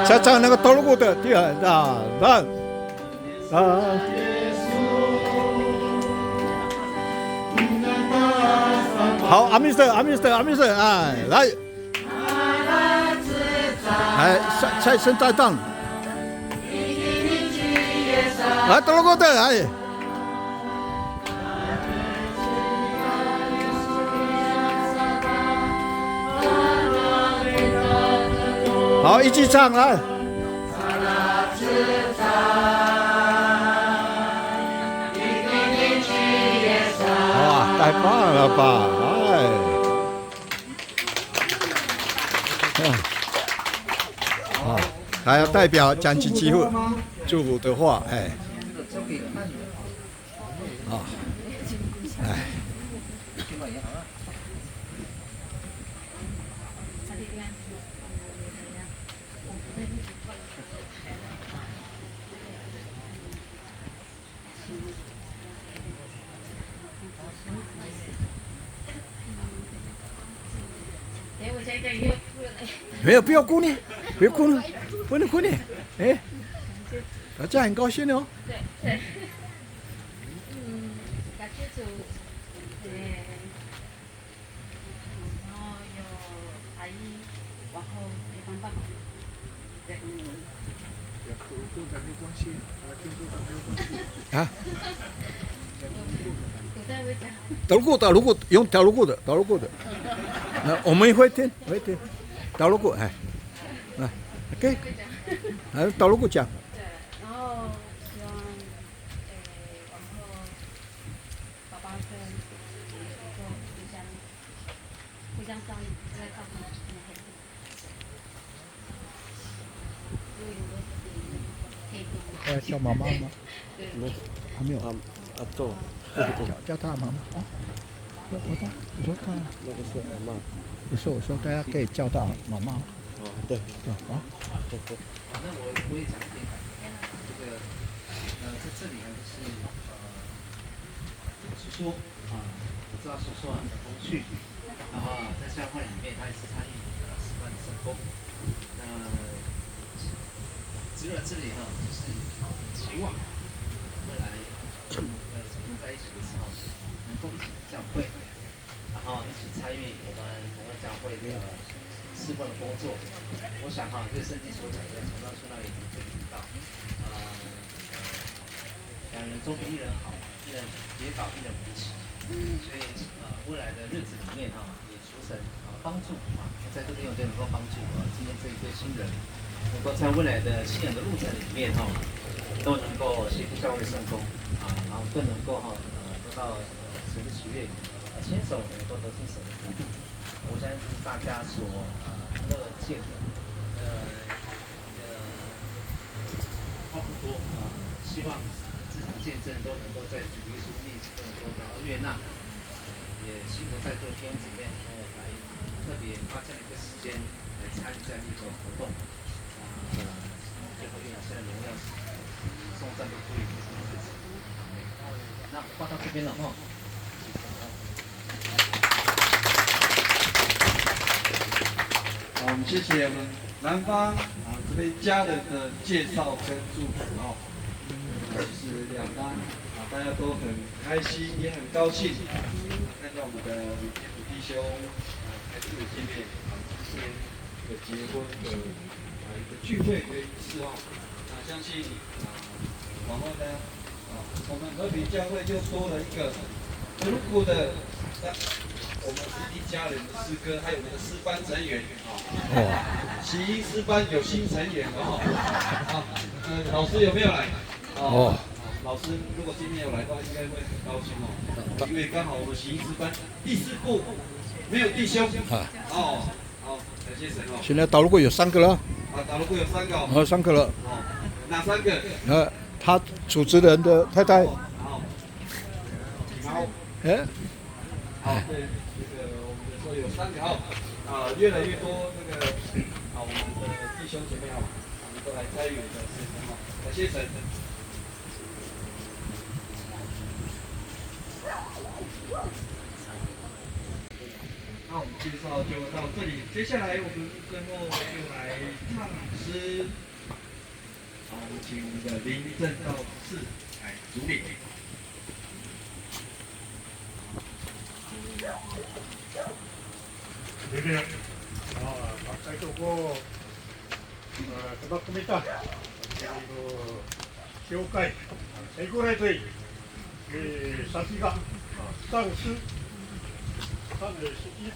A: 再唱那个头骨的第二大人啊。好，阿弥陀，哎，来，哎，再升再荡，来头骨的，哎。好，一起唱来。哇，太棒了吧！哎，还要代表讲几句祝福的话，哎，啊，哎。没有，不要哭呢，不能哭呢，哎，大家很高兴哦。
F: 对。感谢主，然后有阿姨，然后有帮爸爸，对。
A: 啊？导入过，用导入过的。那我们会听，导入过，哎，OK， 还有导入过讲。
F: 对，然后希望，往后爸爸跟我互相照应，在照顾
A: 你的叫妈妈吗？还没有。
B: 做。
A: 叫他妈妈啊。我说他
B: 那个是妈妈。
A: 我说大家可以叫到妈妈。
B: 哦，对。
A: 啊。
I: 那我也讲一点，这个在这里呢是叔叔啊，我知道叔叔很风趣，然后在教会里面他也是参与示范圣工。那只有这里哈，就是希望未来成功在一起的时候，能够一起教会，然后一起参与我们同乐教会的侍奉的工作。我想哈，对圣经所讲的，从那书那里可以听到，两人总比一人好，一人跌倒，一人扶起。所以未来的日子里面哈，也求神帮助在这个地方就能够帮助今天这一对新人，能够在未来的信仰的路程里面哈，都能够协助教会圣工然后更能够得到神的喜悦，牵手能够得进神的国度。我相信这是大家所乐见的。差不多希望自己见证都能够在主耶稣面前能够得到悦纳，也希望在座弟兄姊妹能够来特别花这样一个时间来参与这样一个活动最后愿现在荣耀颂赞都归于主的子。那话到这边了哈。
C: 好，我们谢谢我们南方这边家人的介绍跟祝福就是两班大家都很开心，也很高兴看到我们的弟兄开始见面今天的结婚的一个聚会的仪式相信往后呢我们和平教会就多了一个如果的。我们是一家人的诗歌，还有我们的诗班成员喜音诗班有新成员老师有没有来？老师如果今天有来的话，应该会很高兴哦，因为刚好我们行医师班第4部没有弟兄。哦，好，感谢神哦。
A: 现在导入过有3个了。
C: 导入过有3个哦。
A: 3个了。
C: 哦，哪3个？
A: 他主持人的太太。
C: 好。
A: 哎。
C: 好，对，这个我们说有3个越来越多这个我们的弟兄姐妹我们都来参与的事情感谢神。那我们介绍就到这里，接下来我们最后就来唱诗。好，我们请我们的林正道士来主领。
J: 네네. 박사교고 그만큼이다. 그리고 교육가의 세고라이드의 그 사티가 상스 327.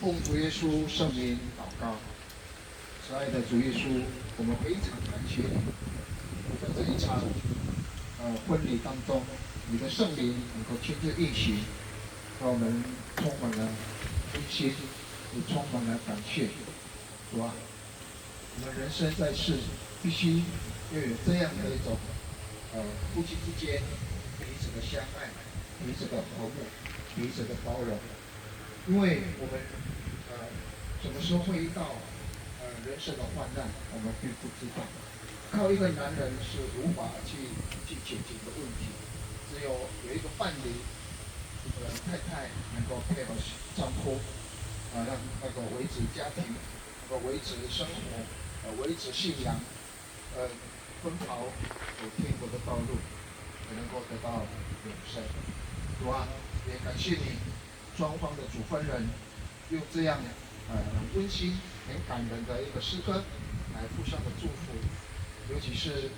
E: 奉主耶稣圣名祷告，慈爱的主耶稣，我们非常感谢你，在这一场婚礼当中，你的圣灵能够亲自运行，让我们充满了温馨，也充满了感谢。主啊，我们人生在世，必须要有这样的一种夫妻之间彼此的相爱，彼此的和睦，彼此的包容。因为我们什么时候会遇到人生的患难，我们并不知道。靠一个男人是无法去解决的问题，只有一个伴侣，太太能够配合丈夫，让那个维持家庭，能够维持生活，维持信仰，奔跑走天国的道路，才能够得到永生。主啊，也感谢你。双方的主婚人用这样很温馨、很感人的一个诗歌来互相的祝福，尤其是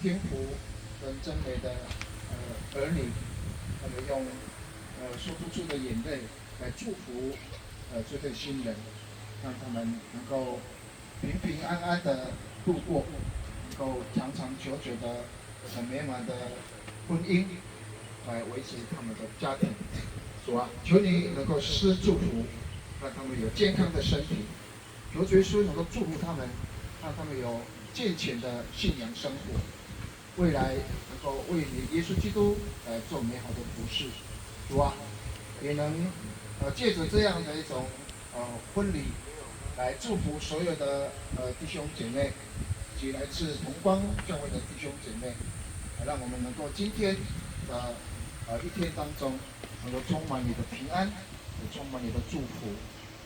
E: 天父跟真美的儿女，他们用说不出的眼泪来祝福这对新人，让他们能够平平安安的度过够长长久久的、很美满的婚姻，来维持他们的家庭。主啊，求你能够施祝福，让他们有健康的身体。求耶稣能够祝福他们，让他们有健全的信仰生活，未来能够为你耶稣基督来做美好的服事。主啊，也能借着这样的一种婚礼，来祝福所有的弟兄姐妹，以及来自同光教会的弟兄姐妹，让我们能够今天的一天当中，能够充满你的平安，也充满你的祝福。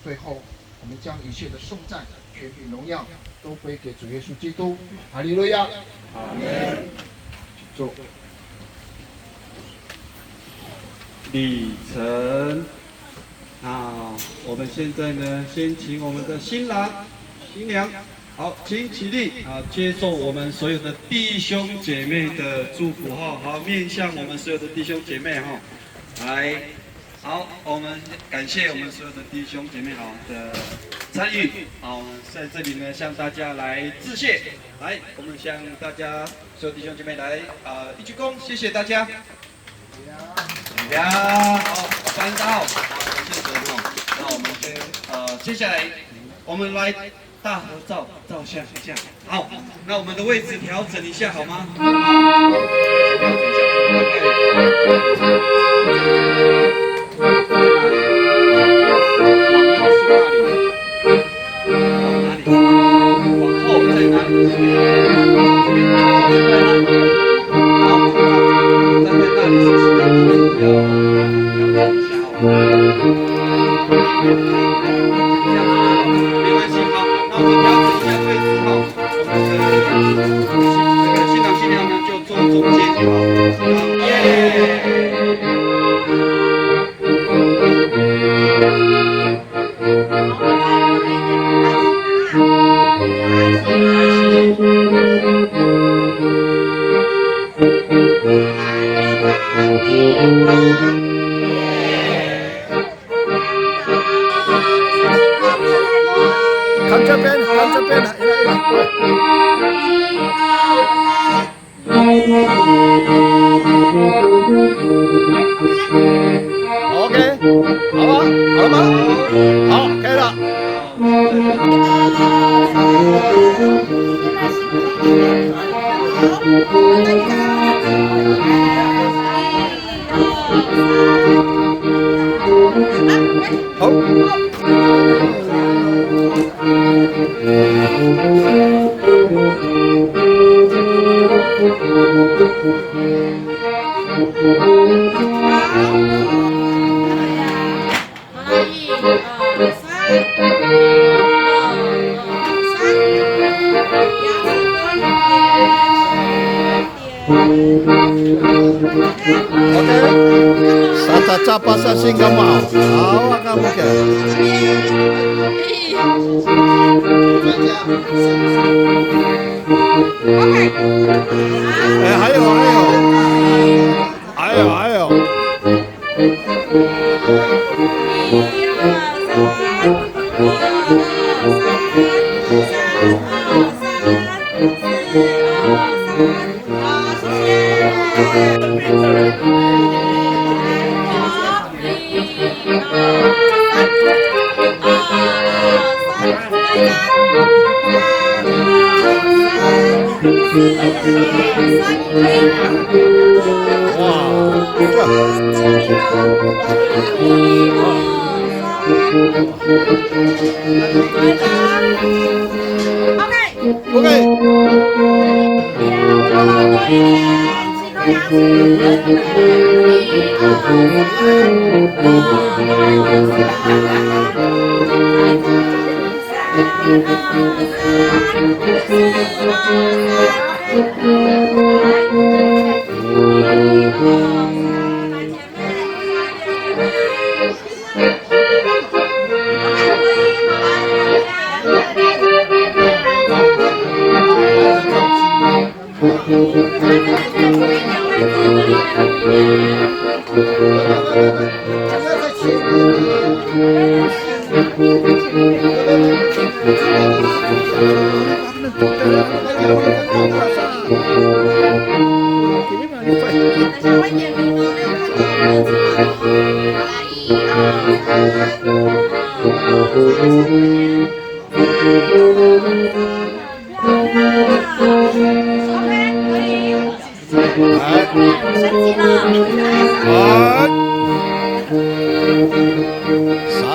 E: 最后，我们将一切的颂赞、全体荣耀都归给主耶稣基督。哈利路亚！阿门。请坐。
C: 礼成。那我们现在呢，先请我们的新郎、新娘，好，请起立啊，接受我们所有的弟兄姐妹的祝福哈，好，面向我们所有的弟兄姐妹哈，来，好，我们感谢我们所有的弟兄姐妹好的参与，好，我们在这里呢向大家来致谢，来，我们向大家所有弟兄姐妹来一鞠躬，谢谢大家。呀，好，班到，谢谢哈。那我们先接下来我们来大合照，照相一下。好，那我们的位置调整一下好吗？好，调整一下。往后在哪里？好，站在那里是适当的。调整一下哦，没关系，好，那我们调整一下位置哈，我们的新郎新娘呢就坐中间，好，耶！
A: 看这边，看这边，OK， 好吧，好了吗？好，可以了。好。Sata capa sa singa mau. Awak kamu ke? Ayo.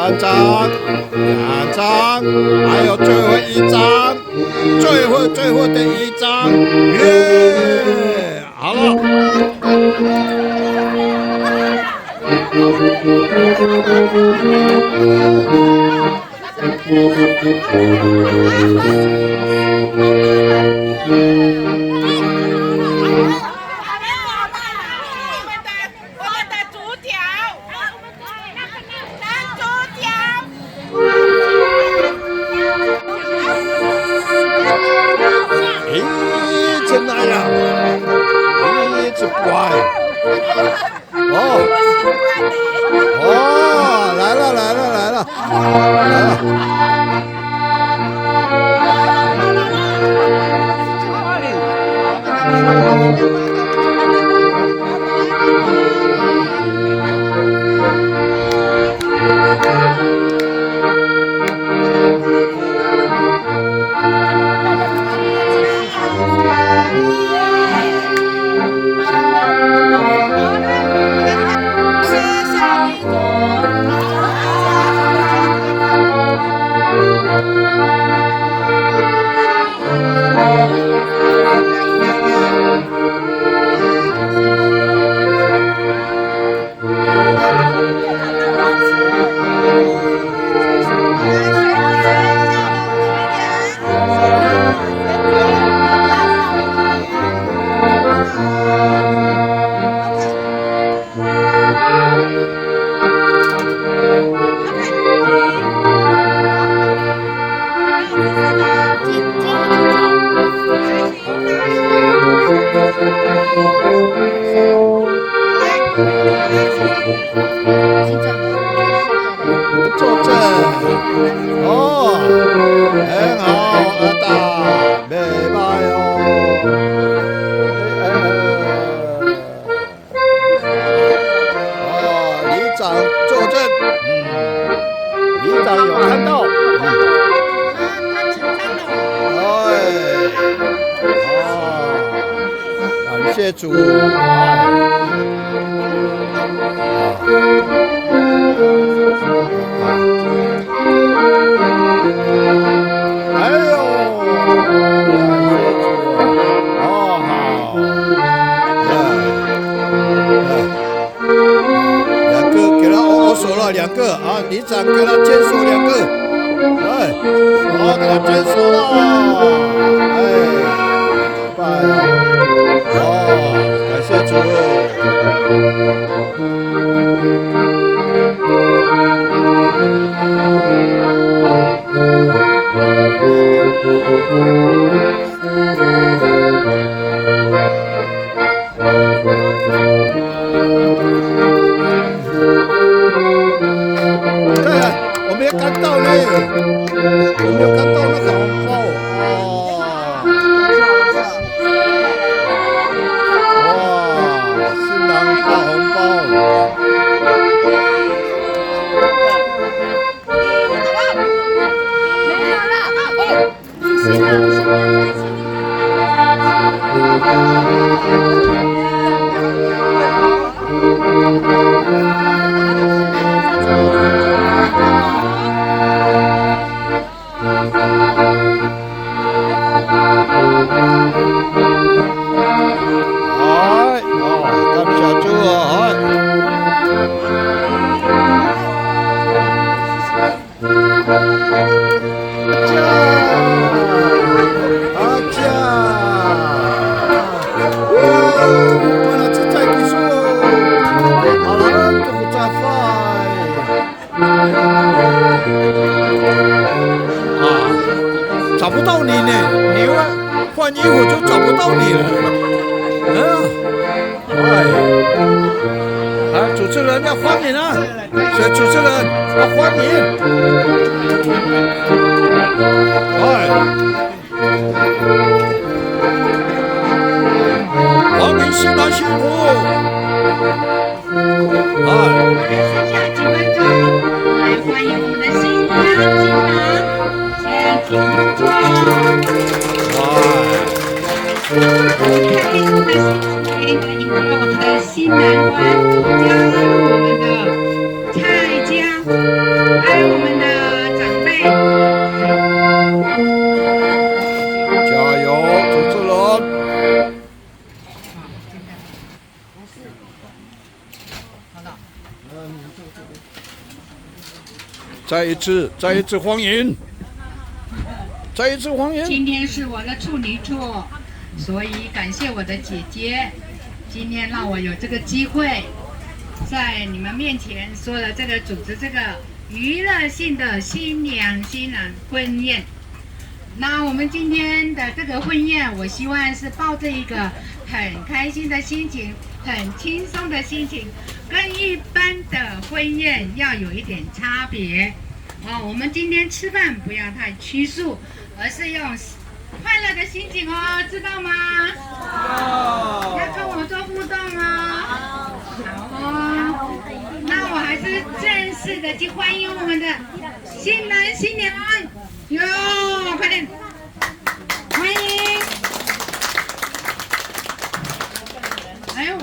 A: 3张、2张，还有最后1张，最后的1张，耶！好了。咦，真来了！咦，真乖！来了！坐正，很好，阿达，袂歹哦。里长坐正，里长有看到，感谢主，2个啊，里长给他签署2个，给他签署了，拜感谢主。我没有看到呢，我没有看到那个红包新郎发红包。找不到你呢，你换衣服就找不到你了。主持人要欢迎啊！所以主持人要欢迎。欢迎新郎新妇。
H: 剩下几分钟，来欢迎我们的新郎新郎，请
K: 新郎官加入我们的蔡家，还有我们的长辈。
A: 加油，主持人！再一次欢迎，再一次欢迎。
K: 今天是我的处女座，所以感谢我的姐姐，今天让我有这个机会，在你们面前说了这个组织这个娱乐性的新娘新郎婚宴。那我们今天的这个婚宴，我希望是抱着一个很开心的心情，很轻松的心情，跟一般的婚宴要有一点差别。我们今天吃饭不要太拘束，而是用快乐的心情哦，知道吗？要跟我做互动哦。好哦，那我还是正式的去欢迎我们的新郎新娘哟，快点，欢迎！哎呦，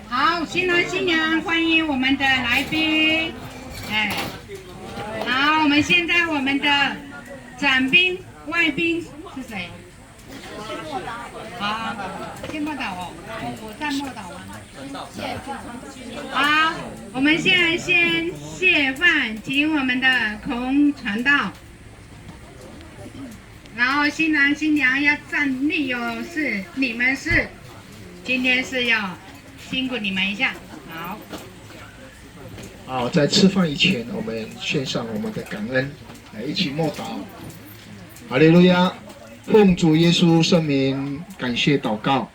K: 好，新郎新娘欢迎我们的来宾，哎。好，我们现在我们的展宾、外宾是谁？好，先默祷哦，我在默祷吗？好，我们现在先谢饭，请我们的空传道，然后新郎新娘要站立哦，是你们是，今天是要辛苦你们一下，好。
E: 好，在吃饭以前，我们献上我们的感恩，来一起默祷。哈利路亚！奉主耶稣圣名，感谢祷告。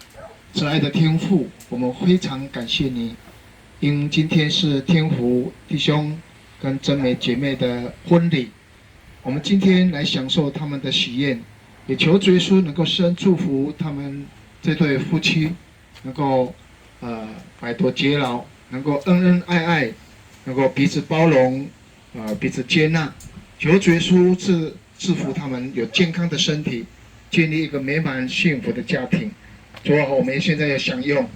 E: 慈爱的天父，我们非常感谢你，因今天是天福弟兄跟真美姐妹的婚礼，我们今天来享受他们的喜宴，也求主耶稣能够施恩祝福他们这对夫妻，能够摆脱结劳，能够恩恩爱爱。能够彼此包容，彼此接纳，求主耶稣赐福他们有健康的身体，建立一个美满幸福的家庭。主啊，我们现在要享用，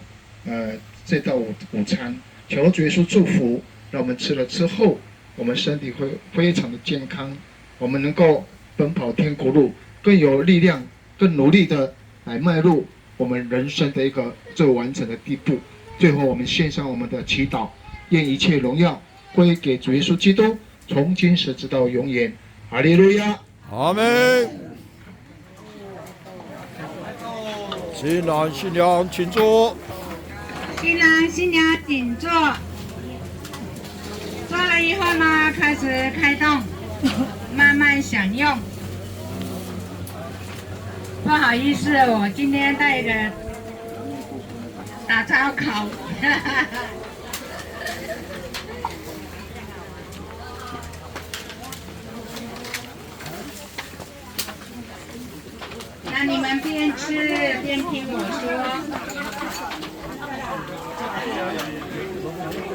E: 这道午餐，求主耶稣祝福，让我们吃了之后，我们身体会非常的健康，我们能够奔跑天国路，更有力量，更努力的来迈入我们人生的一个最完整的地步。最后，我们献上我们的祈祷。愿一切荣耀归给主耶稣基督，从今时直到永远。哈利路亚，
A: 阿门。新郎新娘请坐。
K: 新郎新娘请坐。坐了以后呢，开始开动，慢慢享用。不好意思，我今天带一个打烧烤。那你们边吃边听我说。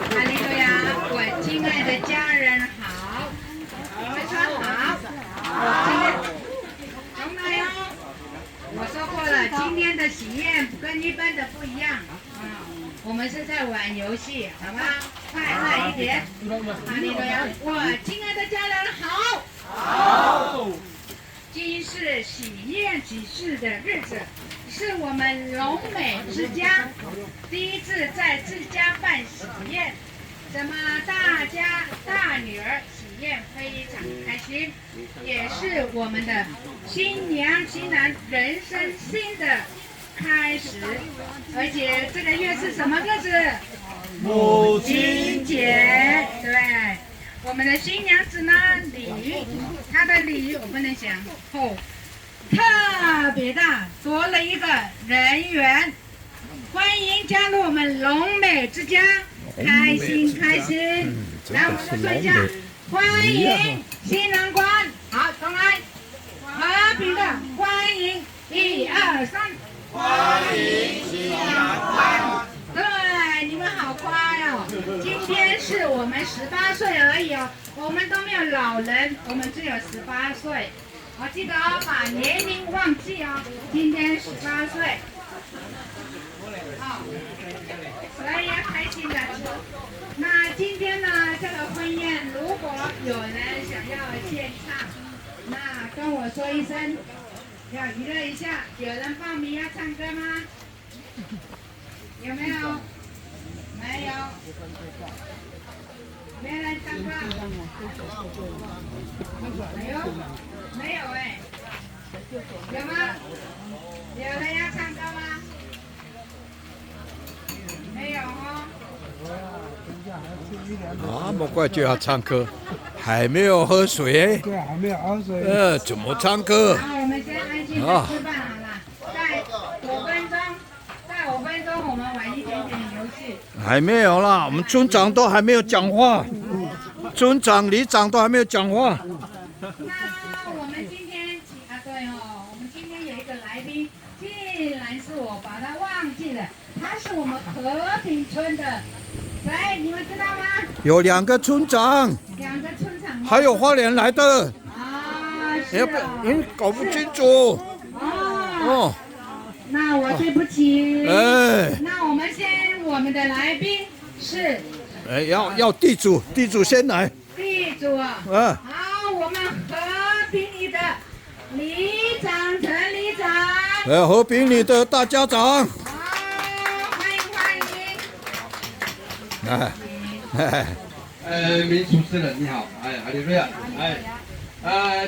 K: 哈利路亚！我亲爱的家人好，你们说好。重来哦！我说过了，今天的喜宴跟一般的不一样我们是在玩游戏，好吗？快乐一点。哈利路亚！我亲爱的家人好。好。今是喜宴喜事的日子，是我们龙美之家第一次在自家办喜宴，怎么大家大女儿喜宴非常开心，也是我们的新娘新郎人生新的开始，而且这个月是什么日子？母亲节，对。我们的新娘子呢，她的礼我不能想特别大，多了一个人员，欢迎加入我们龙美之家，开心开心。来，我们来说一下，欢迎新郎官，好，重来，和平的欢迎，1、2、3，欢迎新郎官。对，你们好乖哦！今天是我们18岁而已哦，我们都没有老人，我们只有18岁。记得哦，把年龄忘记哦。今天18岁，所以要开心的吃。那今天呢，这个婚宴如果有人想要献唱，那跟我说一声，要娱乐一下。有人报名要唱歌吗？有没有？没有。没人唱歌？没有，没有哎。有吗？有人要唱歌吗？没有哦。
A: 那么快就要唱歌，还没有喝水。
D: 对，还没有喝水。
A: 怎么唱歌？
K: 好，我们先安心的吃饭好了。再5分钟，我们玩一点点游戏。
A: 还没有啦，我们村长都还没有讲话，村长、里长都还没有讲话。
K: 那我们今天对哦，我们今天有一个来宾，竟然是我把他忘记了，他是我们和平村的，谁你们知道吗？
A: 有2个村长，
K: 2个村长，
A: 还有花莲来的。
K: 啊，是
A: 要不你搞不清楚。哦。
K: 那我对不起。
A: 哎。
K: 那我们我们的来宾是。
A: 要地主先来。
K: 地主啊。好，我们和平里的里长陈里长。
A: 和平里的大家长。
C: 名主持人你好，阿里瑞亚，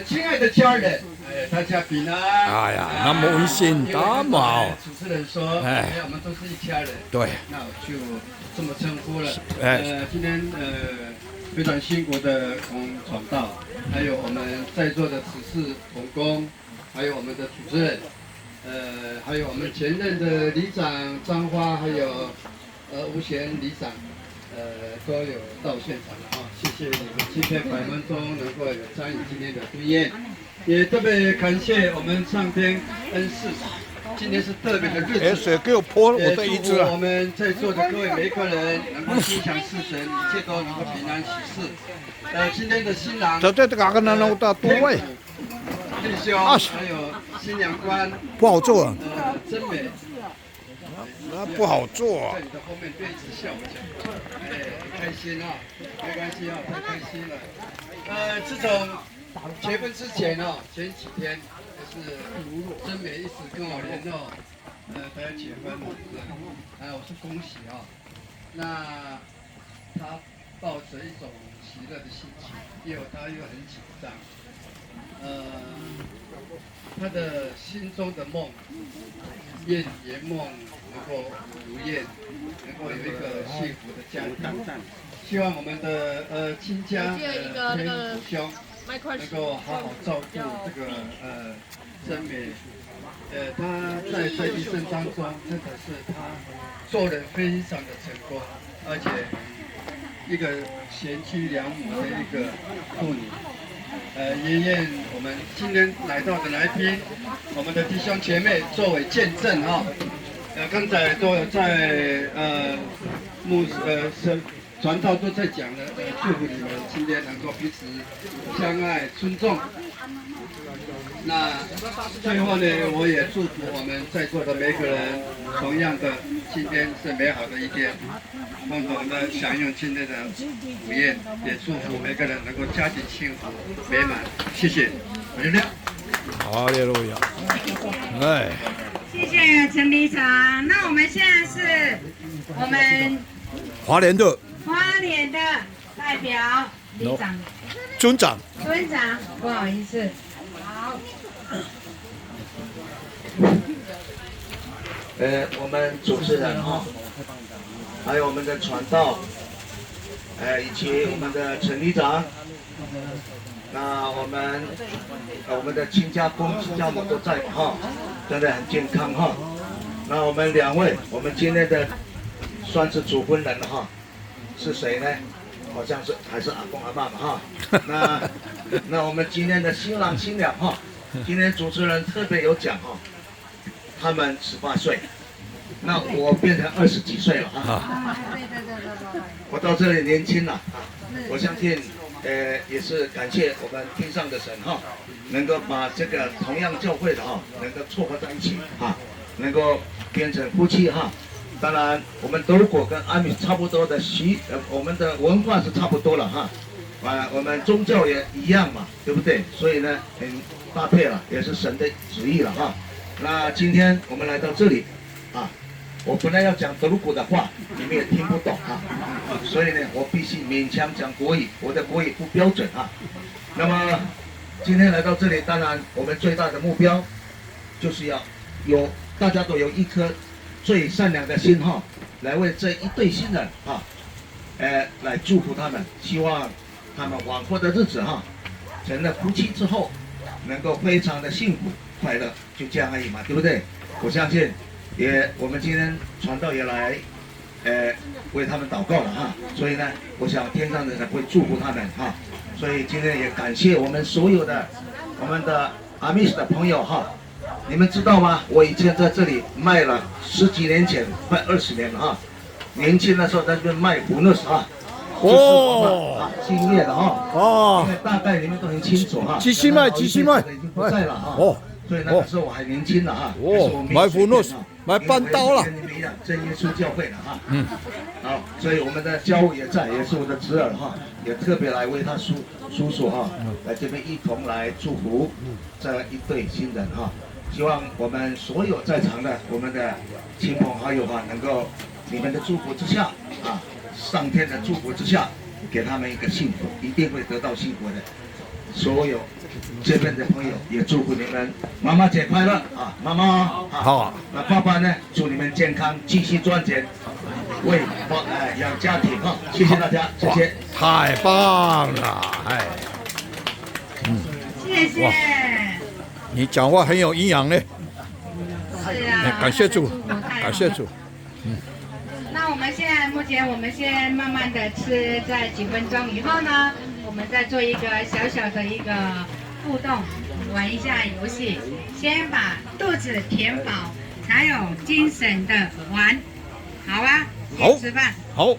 C: 亲爱的家人，大家平安。
A: 哎呀，那么温馨，那么好。
C: 主持人说，我们都是一家人。
A: 对。
C: 那我就这么称呼了。今天非常辛苦的传道，还有我们在座的执事同工，还有我们的主持人，还有我们前任的里长张花，还有吴贤里长。都有到现场了啊！谢谢你们今天百忙中能够有参与今天的婚宴，也特别感谢我们上天恩赐，今天是特别的日子。
A: 水给我泼我的椅子了。
C: 我们在座的各位每一个人能够心想事成，一切都能够平安喜事。今天的新郎，弟兄，还有新娘官，
A: 不好做。
C: 真美。
A: 不好做。
C: 在你的后面对一直笑我讲，很开心啊，没关系啊，太开心了。自从结婚之前啊，前几天就是真美一直跟我联络，他要结婚了，我说恭喜啊。那他抱着一种喜乐的心情，他又很紧张，他的心中的梦，圆梦。能够如愿，能够有一个幸福的家庭。希望我们的亲家天父兄能够好好照顾这个真美。他在一生当中真的是他做人非常的成功，而且一个贤妻良母的一个妇女。也愿我们今天来到的来宾，我们的弟兄姐妹作为见证啊。刚才都有在传道都在讲了，祝福你们今天能够彼此相爱尊重。那最后呢，我也祝福我们在座的每个人，同样的今天是美好的一天，共同的享用今天的午宴，也祝福每个人能够家庭幸福美满。谢谢，我就这样。
A: 哈利路亚。哎。
K: 谢谢陈里长。那我们现在是我们
A: 花莲的
K: 代表里长、
A: 村长，
K: 不好意思。好。
E: 我们主持人哈，还有我们的传道，以及我们的陈里长。那我们的亲家公、亲家母都在哈，真的很健康哈。那我们2位，我们今天的算是主婚人了哈，是谁呢？好像是还是阿公阿嬷嘛哈。那我们今天的新郎新娘哈，今天主持人特别有讲哈，他们18岁，那我变成20几岁了哈。我到这里年轻了啊，我相信。也是感谢我们天上的神哈，能够把这个同样教会的哈，能够撮合在一起哈。能够变成夫妻哈。当然，我们德国跟阿米差不多的我们的文化是差不多了哈。我们宗教也一样嘛，对不对？所以呢，很搭配了，也是神的旨意了哈。那今天我们来到这里，啊，我本来要讲德鲁古的话，你们也听不懂啊，所以呢，我必须勉强讲国语，我的国语不标准啊。那么今天来到这里，当然我们最大的目标就是要大家都有一颗最善良的心哈，来为这一对新人啊，来祝福他们，希望他们往后的日子哈，成了夫妻之后，能够非常的幸福快乐，就这样而已嘛，对不对？我相信，我们今天传道也来，为他们祷告了哈，所以呢，我想天上的人会祝福他们哈，所以今天也感谢我们所有的我们的阿密斯的朋友哈。你们知道吗？我以前在这里卖了10几年前，快20年了哈。年轻的时候在这边卖福乐斯啊，就是我们敬业的哈。哦。因为大概你们都很清楚哈。继续卖，已经不在了哈。哦。所以那个时候我还年轻了哈。哦。买福乐斯，买半刀了。跟你们一样，真耶稣教会了哈。嗯。好，所以我们的教务也在，也是我的侄儿哈，也特别来为他叔叔哈，来这边一同来祝福这一对新人哈。希望我们所有在场的我们的亲朋好友啊，能够你们的祝福之下啊，上天的祝福之下，给他们一个幸福，一定会得到幸福的。所有这边的朋友也祝福你们妈妈节快乐啊，妈妈好。那爸爸呢，祝你们健康，继续赚钱，为养家庭哈。谢谢大家，谢谢。
A: 太棒了，
K: 谢谢。
A: 你讲话很有营养呢。
K: 是啊。
A: 感谢主，感谢主。
K: 那我们目前我们先慢慢的吃，在几分钟以后呢，我们再做一个小小的一个互动，玩一下游戏，先把肚子填饱，才有精神的玩，好啊？好，吃饭。好。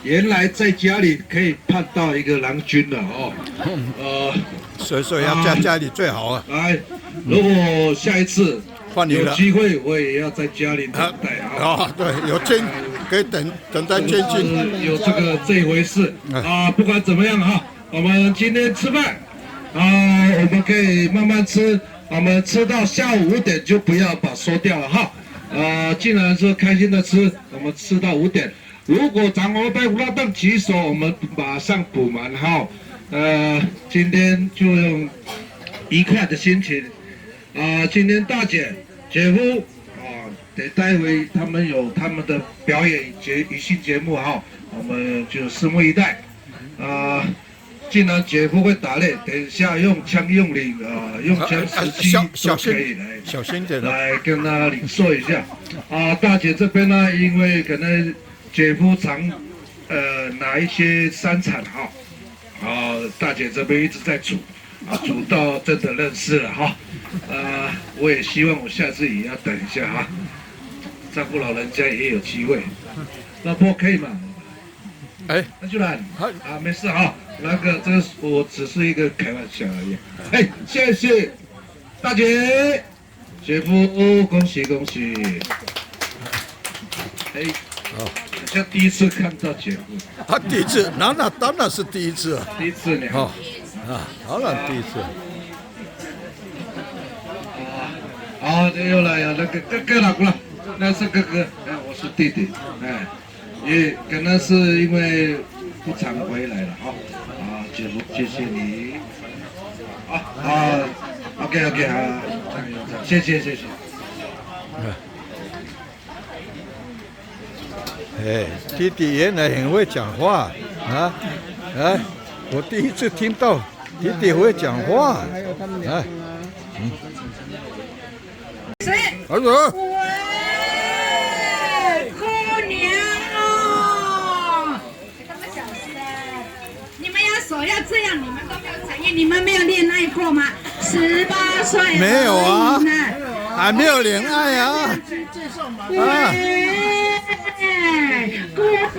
J: 原来在家里可以盼到一个郎君了哦。
A: 所以要在家里最好啊。
J: 来，如果下一次有机会，我也要在家里等待啊。
A: 对，有可以等待监禁。
J: 有这一回事啊。不管怎么样哈，我们今天吃饭啊，我们可以慢慢吃，我们吃到下午5点就不要把收掉了哈。既然是开心的吃，我们吃到5点。如果长活带胡拉凳举手，我们马上补满哈。今天就用愉快的心情今天大姐、姐夫得待会他们有他们的表演语系节目哈，我们就拭目以待。既然姐夫会打擂，等下用枪用领用枪实击都可以来，
A: 小心点
J: 来跟他领受一下。大姐这边呢，因为可能姐夫常拿一些山产哈，大姐这边一直在煮煮到真的认识了哈。我也希望我下次也要等一下哈，照顾老人家也有机会。老婆可以吗？那就来没事哈。这我只是一个开玩笑而已。谢谢大姐、姐夫，恭喜恭喜。好像第一次看到姐夫。
A: 第一次，那当然是第一次。
J: 第一次呢？
A: 当然第一次。
J: 又来了，那个哥哥了，那是哥哥，我是弟弟，也可能是因为不常回来了哈。姐夫，谢谢你。OK 啊，谢谢。
A: 弟弟原来很会讲话我第一次听到弟弟会讲话。儿子。
K: 姑娘哦，这么小声，你们手要这样，你们都没有产业，你们没有恋爱过吗？18岁
A: 没有啊，还没有恋爱啊。
K: 姑娘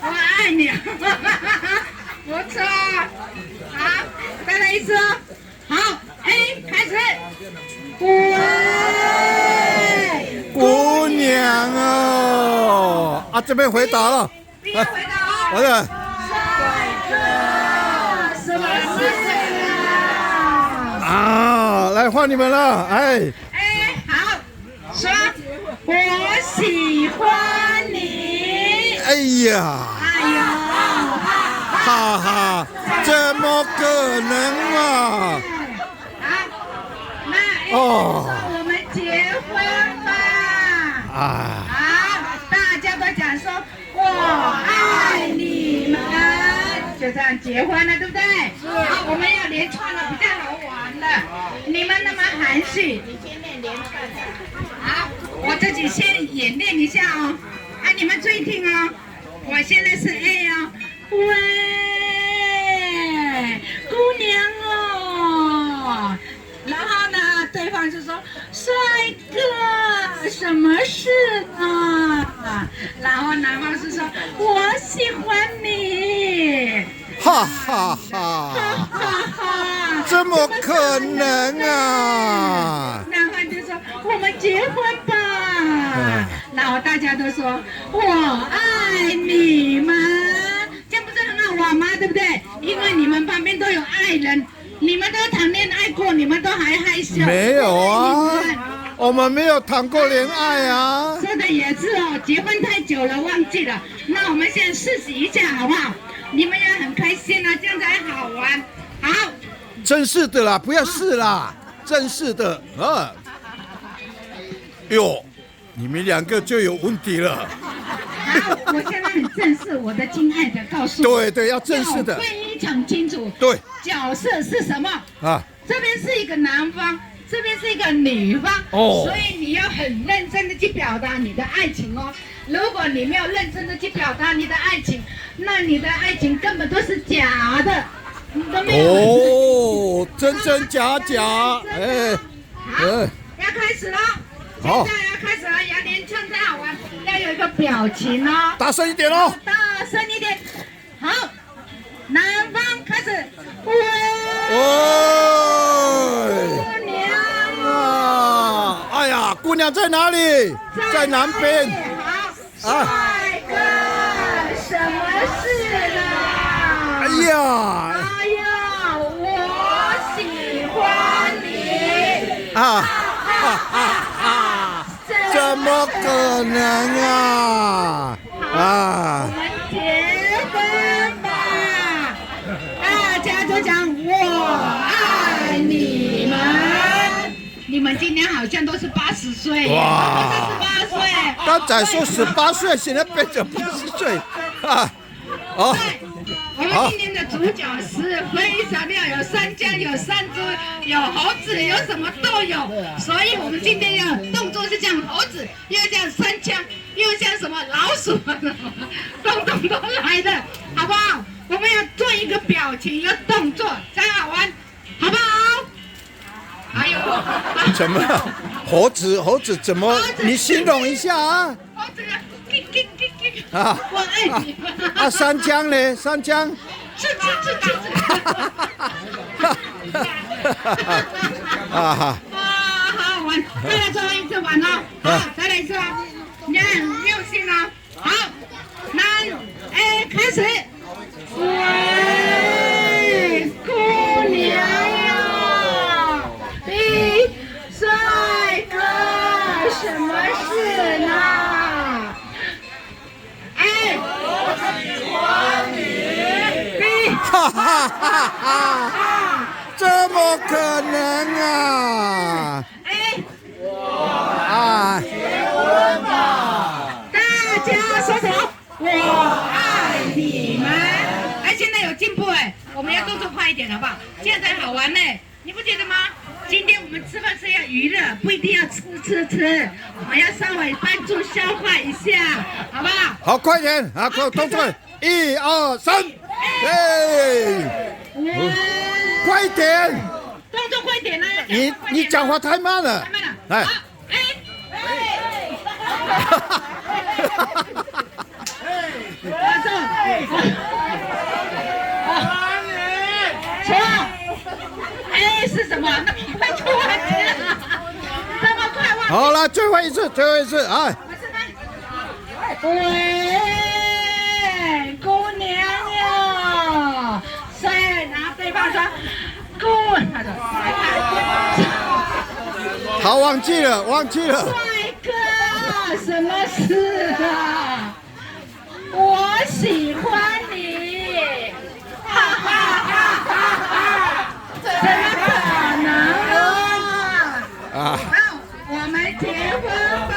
K: 我爱你，不错，好，再来一次，好。
A: 这边回答了。
K: 不要回答哦。
A: 好的。
K: 什么事啊？
A: 啊，来换你们了，哎。
K: 好，说我喜欢你。
A: 哎呀。
K: 哎呦，
A: 哈哈，怎么可能啊？
K: 那我们结婚吧。好，大家都讲说我爱你们，就这样结婚了，对不对？好，我们要连串的比较好玩的，你们那么含蓄。你先练连串的。好，我自己先演练一下哦。啊，你们注意听哦，我现在是 A 哦。喂，姑娘哦。然后呢，对方就说：“帅哥，什么事啊？”然后男方是说：“我喜欢你。”
A: 哈哈哈！怎么可能啊？
K: 男方就说：“我们结婚吧。”然后大家都说：“我爱你们。”这样不是很好玩吗？对不对？因为你们旁边都有爱人。你们都谈恋爱过，你们都还害羞？
A: 没有啊，我们没有谈过恋爱啊。
K: 说的也是哦，结婚太久了忘记了。那我们现在试试一下好不好？你们也很开心啊，这样才好玩。好，
A: 真是的啦，不要试啦，真是的啊。哟，你们两个就有问题了。
K: 好，我现在很正式，我的亲爱的告诉
A: 我。对，要正式的。
K: 非常清楚。
A: 对。
K: 角色是什么？
A: 啊。
K: 这边是一个男方，这边是一个女方。哦。所以你要很认真的去表达你的爱情哦。如果你没有认真的去表达你的爱情，那你的爱情根本都是假的，你都没有。
A: 哦，真真假假，哎。
K: 好，要开始了。好。现在要开始了，要连唱才好玩。要有一个表情哦，
A: 大声一点哦，
K: 大声一点。好，男方开始。喂，姑娘
A: 啊！哎呀，姑娘在哪里？在南边。
K: 好，帅哥，什么事啦？
A: 哎呀！
K: 哎呀，我喜欢你。
A: 怎么可能啊？
K: 我们结婚吧！大家都讲我爱你们。你们今年好像都是80岁，哇！18岁。
A: 刚才说18岁，现在变成80岁，啊！
K: 哦。我们今天的主角是非常妙，有山羌，有山猪，有猴子，有什么都有。所以我们今天要动作是像猴子，又像山羌，又像什么老鼠，动都来的，好不好？我们要做一个表情，一个动作才好玩，好不好？还有
A: 怎么猴子怎么？你形容一下啊！
K: 猴子。
A: 啊！
K: 我爱你。
A: 啊，山羌呢？山羌。
K: 吃。
A: 啊哈！
K: 好玩，再来最后一次玩哦。好，再来一次哦。你看，用心哦。好，开始。喂，姑娘呀，B，帅哥，什么事呢？
A: 哈哈哈哈！怎么可能啊？
K: 结婚吧！大家说什么？我爱你们！现在有进步哎，我们要动作快一点，好不好？这样才好玩呢，你不觉得吗？今天我们吃饭是要娱乐，不一定要吃，我们要稍微帮助消化一下，好不好？
A: 好，快点啊！快动作，1、2、3，快一点！
K: 动作快点啊！
A: 你讲话太慢了。
K: 太慢了。
A: 来。
K: 是什么？那快出来了！这么快忘？
A: 好了，最后一次，哎。
K: 喂。他说 good， 他说
A: 好，忘记了。
K: 帅哥，什么事啊？我喜欢你，哈哈哈哈哈！怎么可能啊？好，我们结婚吧。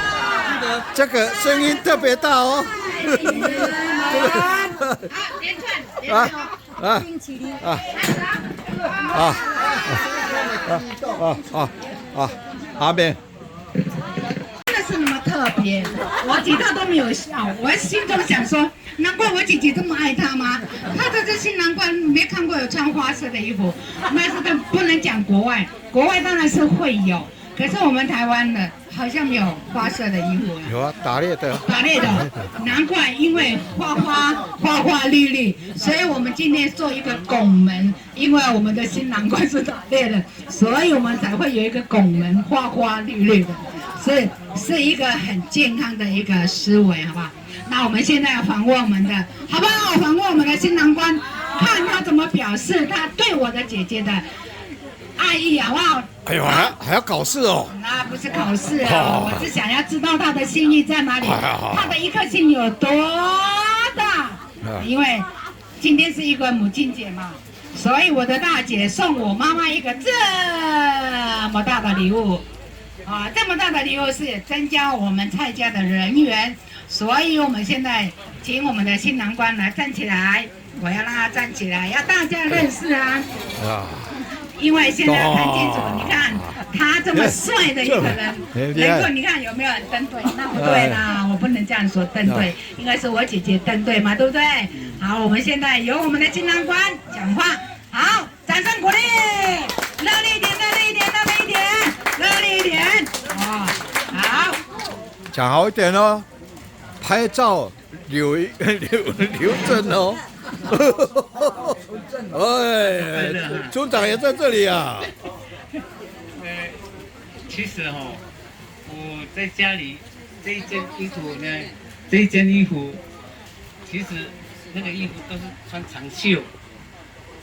A: 这个声音特别大哦。
K: 连串
A: 冰淇淋阿妹。
K: 真的是那么特别，我吉他都没有笑，我心中想说，难怪我姐姐这么爱他吗？他的这新郎官没看过有穿花色的衣服，但是不能讲国外，国外当然是会有，可是我们台湾的好像没有花色的衣服。
A: 有啊，打猎的。
K: 难怪，因为花花绿绿，所以我们今天做一个拱门，因为我们的新郎官是打猎的，所以我们才会有一个拱门，花花绿绿的，是一个很健康的一个思维，好不好？那我们现在要访问我们的，好不好？访问我们的新郎官，看他怎么表示他对我的姐姐的爱意，好不好？
A: 哎呦，还要考试哦？
K: 那不是考试啊，我是想要知道他的心意在哪里，他的一颗心有多大。因为今天是一个母亲节嘛，所以我的大姐送我妈妈一个这么大的礼物。这么大的礼物是增加我们蔡家的人员，所以我们现在请我们的新郎官来站起来，我要让他站起来，要大家认识啊。因为现在看清楚，你看他这么帅的一个人，能够你看有没有人登对？那不对啦，我不能这样说登对，应该是我姐姐登对嘛，对不对？好，我们现在由我们的新郎官讲话，好，掌声鼓励，热烈一点，热烈一点，热烈一点，热烈一点，好，
A: 讲好一点哦，拍照留证哦。哎，村长也在这里啊。
L: 其实我在家里这一件衣服呢，这一件衣服，其实那个衣服都是穿长袖，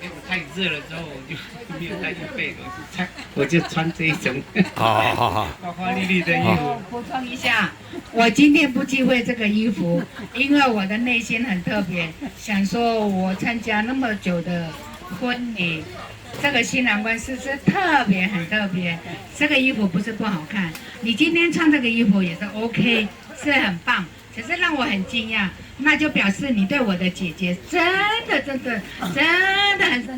L: 结果太热了之后，我就没有带预备，我就穿这一种花花绿绿的衣服。
K: 补充一下，我今天不忌讳这个衣服，因为我的内心很特别，想说我参加那么久的婚礼，这个新郎官是特别很特别。这个衣服不是不好看，你今天穿这个衣服也是 OK， 是很棒。只是让我很惊讶，那就表示你对我的姐姐真的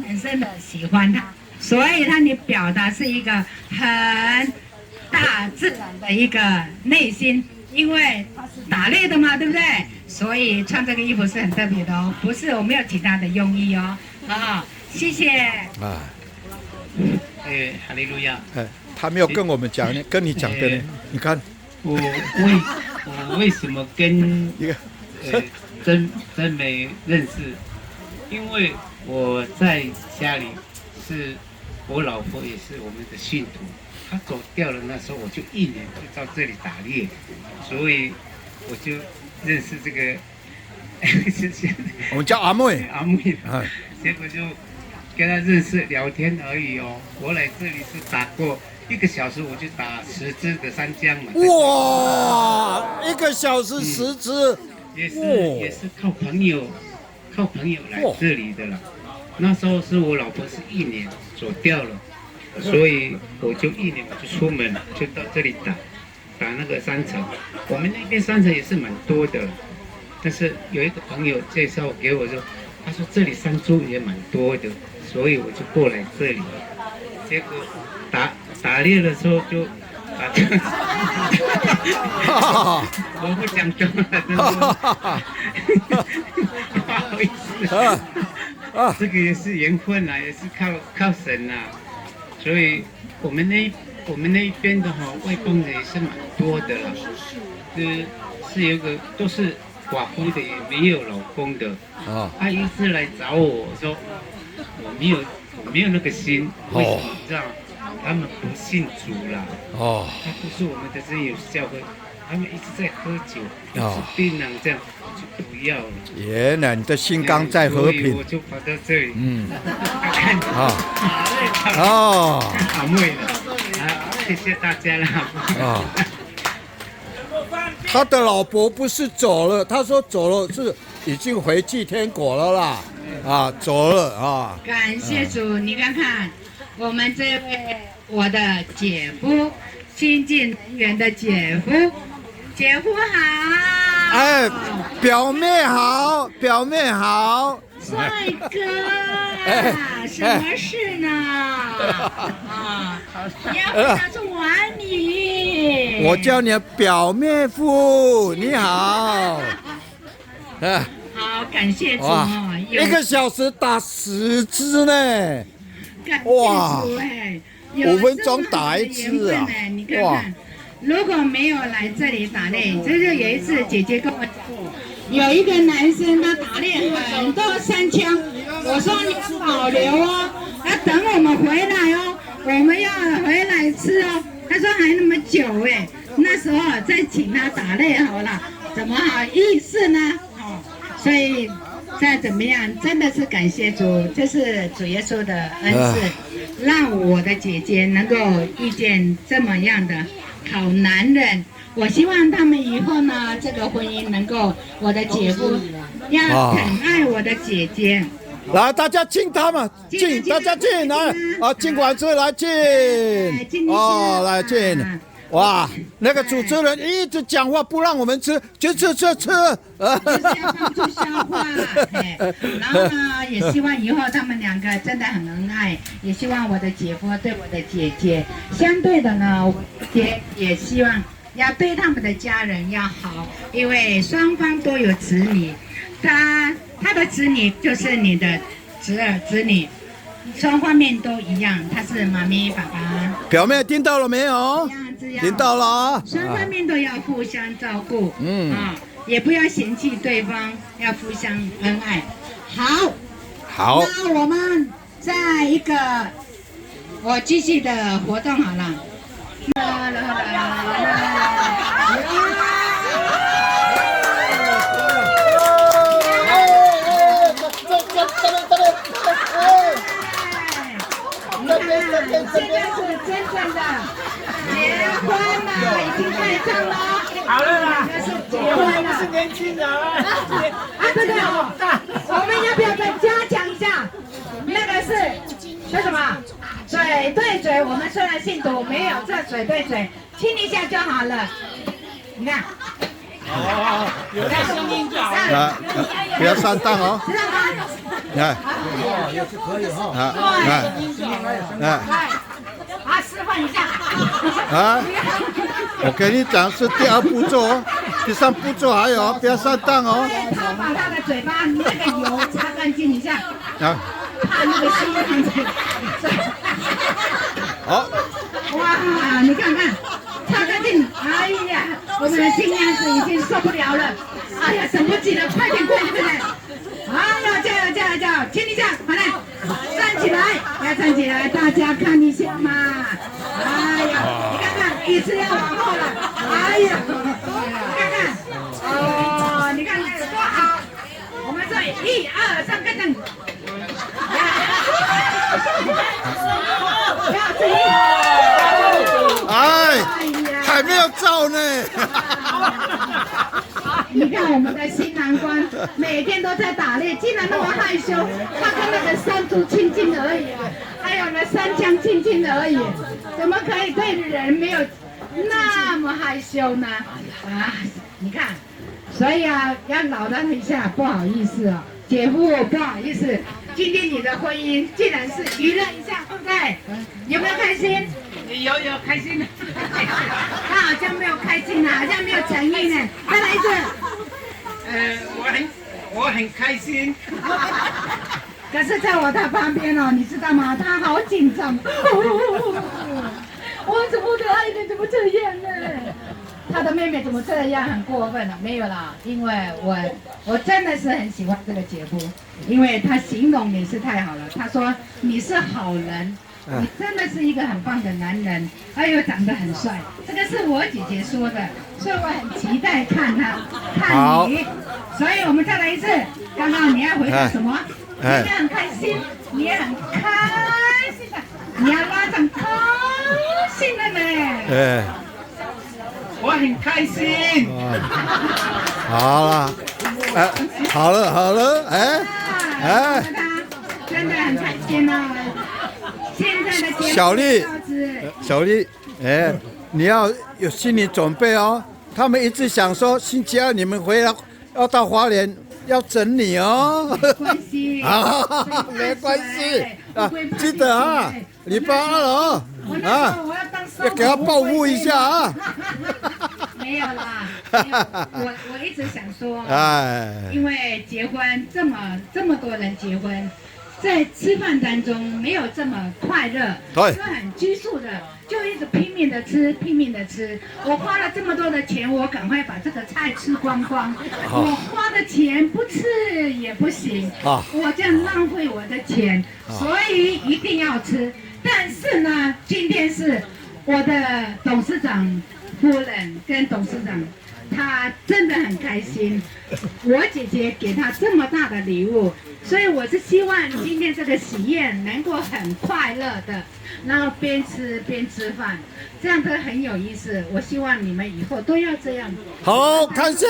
K: 很深的喜欢她，所以你表达是一个很大自然的一个内心，因为她是打猎的嘛，对不对？所以穿这个衣服是很特别的哦，不是我没有其他的用意哦。谢谢。
L: 哈利路亚。
A: 他没有跟我们讲呢，跟你讲的呢，你看。
L: 我为什么跟真美认识？因为我在家里是我老婆也是我们的信徒，她走掉了，那时候我就1年就到这里打猎，所以我就认识这个，
A: 我们叫阿妹，
L: 结果就跟她认识聊天而已哦。我来这里是打过。1个小时我就打10只的山姜嘛。
A: 哇，1个小时10只，
L: 也是靠朋友来这里的了。那时候是我老婆是1年走掉了，所以我就1年我就出门就到这里打那个山城。我们那边山城也是蛮多的，但是有一个朋友介绍给我说，他说这里山猪也蛮多的，所以我就过来这里。结果打猎的时候就我不讲中了，真的不好意思这个也是缘分啦，也是靠神啦，所以我们那一边的外邦人也是蛮多的啦，是有个都是寡妇的，也没有老公的他一直来找我说我没有那个心，为什么这样？他们不信主啦，他不是我们的真有教会，他们一直在喝酒，一直槟榔这样，我就不要了。
A: 原来你的心刚在和
L: 所以
A: 平
L: 我。就跑到这里。好妹了，谢谢大家了。
A: 他的老婆不是走了，他说走了是已经回去天国了啦，走了啊。
K: 感谢主，你看看我们这位我的姐夫，新进人员的姐夫好。
A: 哎，表妹好，表妹好。
K: 帅哥，什么事呢？你要不要说我爱你？
A: 我叫你表妹夫，你好。
K: 好，感谢主
A: 1个小时打10支呢。
K: 感谢主
A: 5分钟打1次啊！
K: 你看看，如果没有来这里打猎，就是有一次姐姐跟我讲，有一个男生他打猎很多3枪，我说你要保留哦，要等我们回来哦，我们要回来吃哦。他说还那么久那时候再请他打猎好了，怎么好意思呢？所以再怎么样，真的是感谢主，这是主耶稣的恩赐，让我的姐姐能够遇见这么样的好男人。我希望他们以后呢，这个婚姻能够，我的姐夫要疼爱我的姐姐。
A: 来，大家敬他们，敬大家敬来敬管子来敬，来敬。哇，那个主持人一直讲话不让我们吃，就吃。就是要帮助消化。然后呢，也希望以后他们2个真的很恩爱，也希望我的姐夫对我的姐姐，相对的呢，我也希望要对他们的家人要好，因为双方都有子女，他的子女就是你的侄儿侄女。双方面都一样，他是妈咪爸爸。表妹听到了没有？听到了啊！双方面都要互相照顾，也不要嫌弃对方，要互相恩爱。好，那我们在一个我继续的活动好了。现在是真正的结婚了，已经开唱了。好了啦，是结婚了，是年轻人。对，我们要不要再加强一下？那个是什么？嘴对嘴。我们虽然信徒没有这嘴对嘴，亲一下就好了。你看。有点声音就好了。不要上当哦。知道吗？来，也是可以哈。示范一下。我跟你讲是第2步骤哦，第3步骤还有，不要上当哦。他把他的嘴巴那个油擦干净一下。他那个新娘子。好。哇，你看看，擦干净。哎呀，我们的新娘子已经受不了了。哎呀，等不及了，快点过来！哎呀，加油！亲一下，好嘞，站起来，要站起来，大家看一下嘛。哎呀，你看看，椅子要往后了。哎呀，你看看，你看看有多好。我们这1、2、3，跟着。不要注意。还没有照呢。你看我们的新郎官每天都在打猎，竟然那么害羞，他跟那个山猪亲亲而已，还有那3枪亲亲而已，怎么可以对人没有那么害羞呢？你看，所以要扰乱一下，不好意思哦，姐夫不好意思，今天你的婚姻竟然是娱乐一下，对不对？有没有开心？有开心的。他好像没有开心啊，好像没有诚意呢。再来一次。我很开心。可是在他旁边哦，你知道吗？他好紧张。我的爱人怎么这样呢？他的妹妹怎么这样，很过分了？没有啦，因为我真的是很喜欢这个姐夫，因为他形容你是太好了。他说你是好人，
K: 你真的是一个很棒的男人，还有长得很帅。这个是我姐姐说的，所以我很期待看你。所以我们再来一次。刚刚你要回答什么？你也很开心，你也很开心的，你要拉长开心的呢。我很开心。
A: 好了，好了，
K: 真的很开心哦。现在的
A: 小丽，你要有心理准备哦。他们一直想说星期二你们回来要到花莲要整你哦。
K: 没关系，
A: 没关系啊，记得啊，礼拜2哦，要给他报复一下啊。
K: 没有啦，我一直想说，因为结婚这么多人结婚，在吃饭当中没有这么快乐，是很拘束的，就一直拼命的吃。我花了这么多的钱，我赶快把这个菜吃光光。我花的钱不吃也不行，我这样浪费我的钱，所以一定要吃。但是呢，今天是我的董事长夫人跟董事长，他真的很开心，我姐姐给他这么大的礼物，所以我是希望今天这个喜宴能够很快乐的，然后边吃边吃饭，这样都很有意思。我希望你们以后都要这样。
A: 好，感谢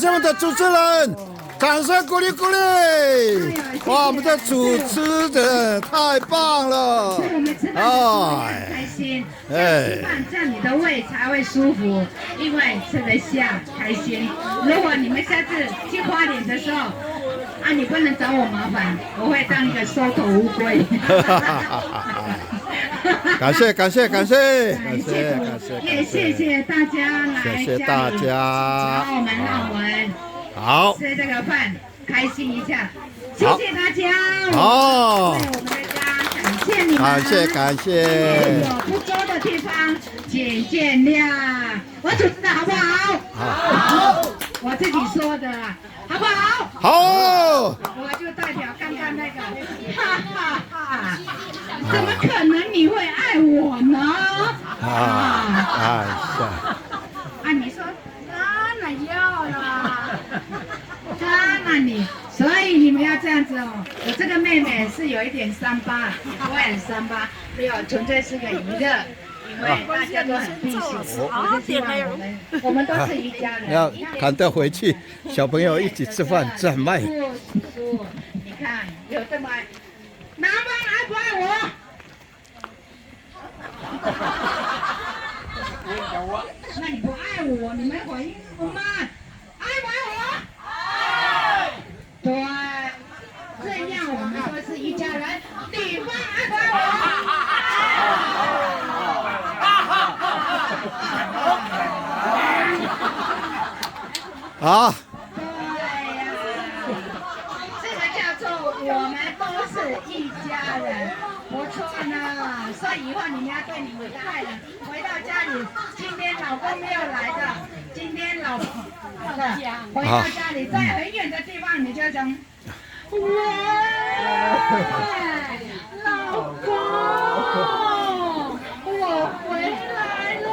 A: 我们的主持人，掌声鼓励。哇，我们的主持人太棒了！
K: 所以我们吃饭的时候也很开心，吃饭这样你的胃才会舒服，因为吃得下，开心。如果你们下次去花莲的时候，你不能找我麻烦，我会当一个收头乌龟。
A: 感谢，
K: 也谢谢大家来家里找我们，让我们
A: 好
K: 吃这个饭，开心一下。谢谢大家。
A: 好，
K: 为我们的家，感谢你们。
A: 感谢。
K: 有不周的地方，请见谅。我主持的好不好？好。我自己说的，好不好？
A: 好。
K: 我就代表刚刚那个，怎么可能你会爱我呢？你说当然要啦，当然你，所以你们要这样子哦。我这个妹妹是有一点伤疤，我也很伤疤，没有，纯粹是个娱乐。因为大家都很必须，我是希望我们都是一家人。
A: 要赶得回去，小朋友一起吃饭，这很慢。
K: 你看有这么爱，男方爱不爱我？那你不爱我，你没回应我吗？爱不爱我？爱。对，这样我们都是一家人。女方爱不爱我？
A: 好。
K: 对呀，这个叫做我们都是一家人，不错呢。所以以后你们要对你们的爱人，回到家里，今天老公没有来的，今天老婆回到家里，在很远的地方，你就讲，喂，老公，我回来了。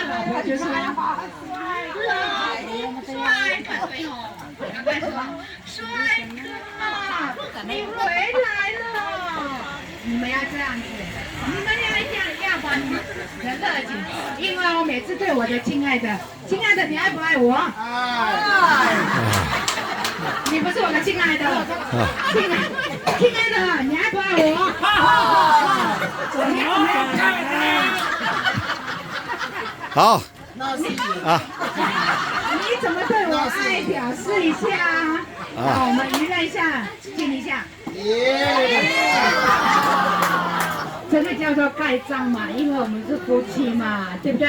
K: 老婆就说。帅哥，对哦，赶快说，帅哥，你回来了！你们要这样子，你们要把你们的热情，因为我每次对我的亲爱的，你爱不爱我？爱。你不是我的亲爱的，亲爱的，你爱不爱我？
A: 好。
K: 你怎么对我爱表示一下啊？我们娱乐一下，敬一下。这个叫做盖章嘛，因为我们是夫妻嘛，对不对？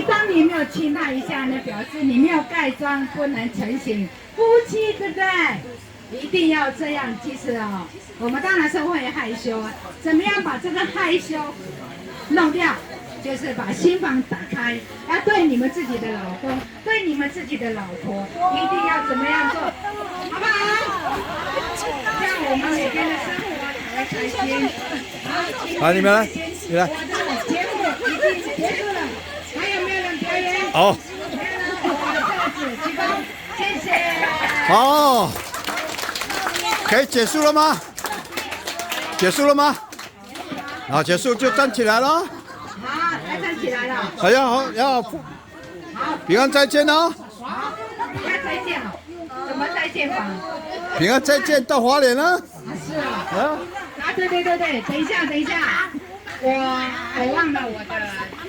K: 当你没有亲他一下呢，表示你没有盖章，不能成行夫妻，对不对？一定要这样。其实我们当然是会害羞，怎么样把这个害羞弄掉？就是把心房打开，要对你们自己的老公，对你们自己的老婆，一定要怎么样做，好不好？这样我们每天的生活才会开心。
A: 好，你们来，你来。
K: 节目已经结束了，还有没有人表演？
A: 好。
K: 鞠躬，谢谢。
A: 好，可以结束了吗？结束了吗？好，结束就站起来了。
K: 好，来站起来了。
A: 好，要平安再见哦。
K: 好，平安再见了。怎么再见法？
A: 平安再见到花莲了。
K: 是啊。对，等一下，我忘了我的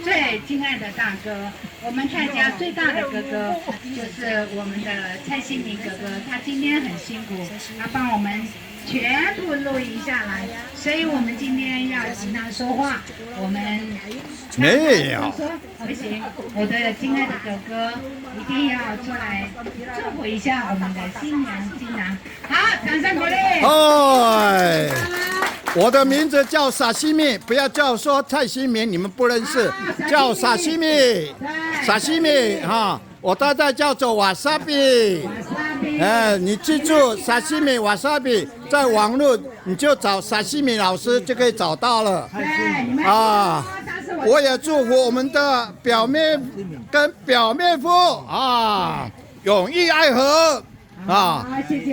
K: 最敬爱的大哥，我们蔡家最大的哥哥就是我们的蔡新民哥哥，他今天很辛苦，他帮我们全部录音下来，所以我们今天要请他说话，我们
A: 没有。
K: 不行，我的敬爱的哥哥一定要出来祝福一下我们的新娘。好，掌声鼓励。
A: 哎，我的名字叫沙西米，不要叫说蔡新民，你们不认识，叫沙西米，沙西米哈。我太太叫做瓦萨比，你记住沙西米瓦萨比，在网络你就找沙西米老师就可以找到了。啊，我也祝福我们的表妹跟表妹夫啊，永浴爱河啊，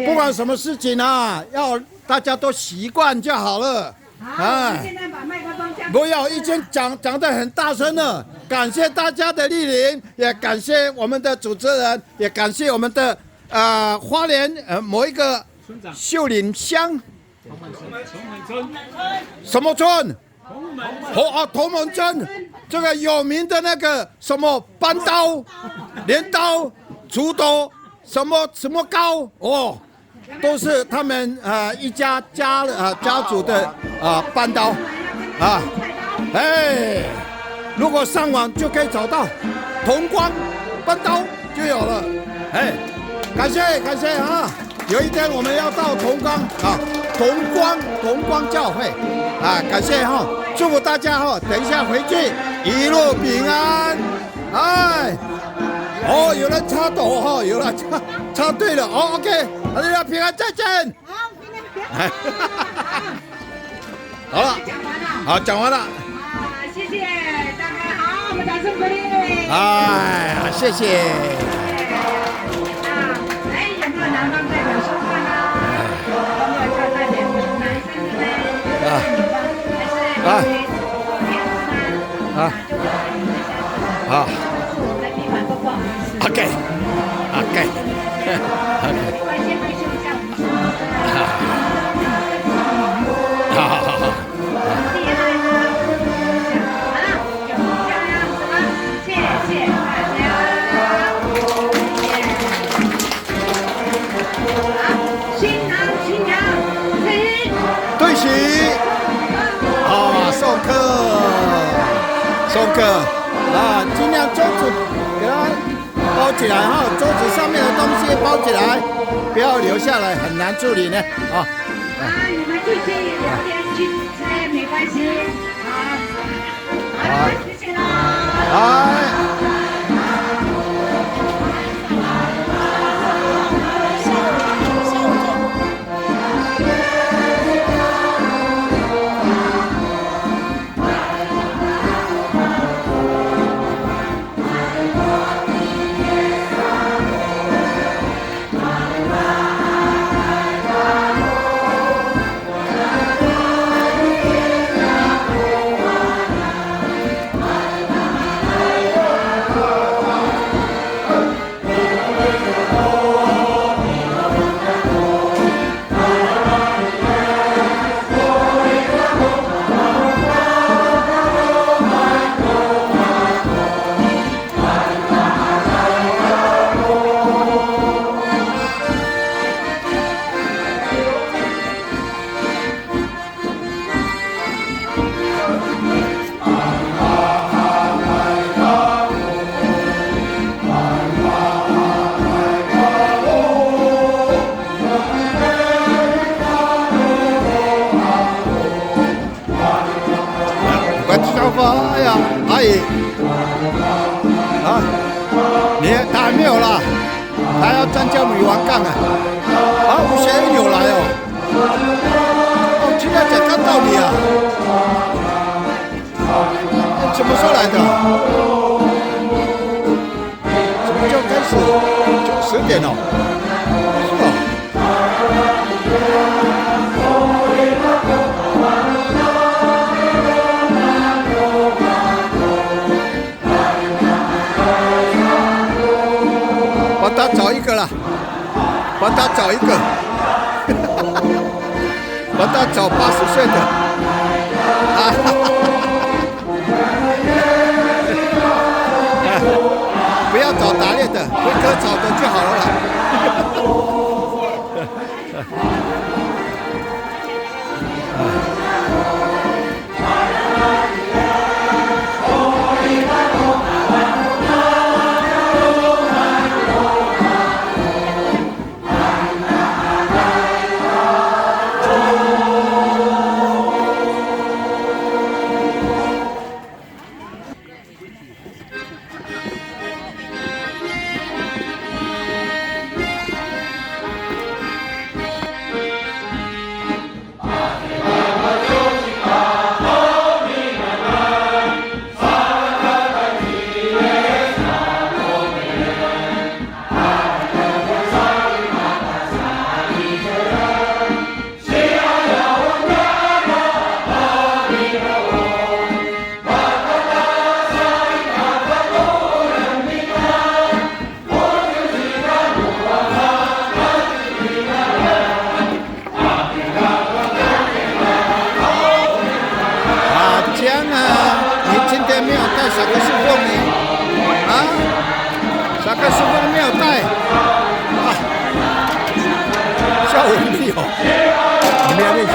A: 不管什么事情啊，要大家都习惯就好了。
K: 好，现在把麦克风交。
A: 不要一天讲得很大声了。感谢大家的莅临，也感谢我们的主持人，也感谢我们的花莲某一个秀林乡什么村？同门村，这个有名的那个什么班刀、镰刀、竹刀，什么高哦，都是他们一家族的班刀啊，哎。如果上网就可以找到同光班刀就有了，哎，感谢啊！有一天我们要到同光教会啊，感谢哈，祝福大家哈，等一下回去一路平安，哎，哦，有人插斗哈，有人插对了，哦 ，OK， 大家平安再见。好，好了，好，讲完了。
K: 谢谢大家，好，我们掌声鼓励。
A: 哎，谢谢。
K: 有没有男方代表说话呢？有没有看看脸？男生的呢？女方还是
A: 好。
K: 在地板都不好意思。
A: OK。
K: 另外先退休一下，我们是。
A: 好。对齐，送客啊，尽量桌子给它包起来哈，桌子上面的东西包起来，不要留下来，很难处理呢啊。
K: 你们继续聊天去吃也没关系，好，谢谢啦。哎呀，阿姨，他还没有啦，他要参加女王杠啊，吴贤有来哦，今天才看到你。
A: 点哦。是哦。帮他找一个啦，帮他找一个，帮他找80岁的。啊哈哈。不要找打猎的，会割草的就好了啦。萨克斯风呢？啊，萨克斯风没有带啊，下午没有，你没有练习。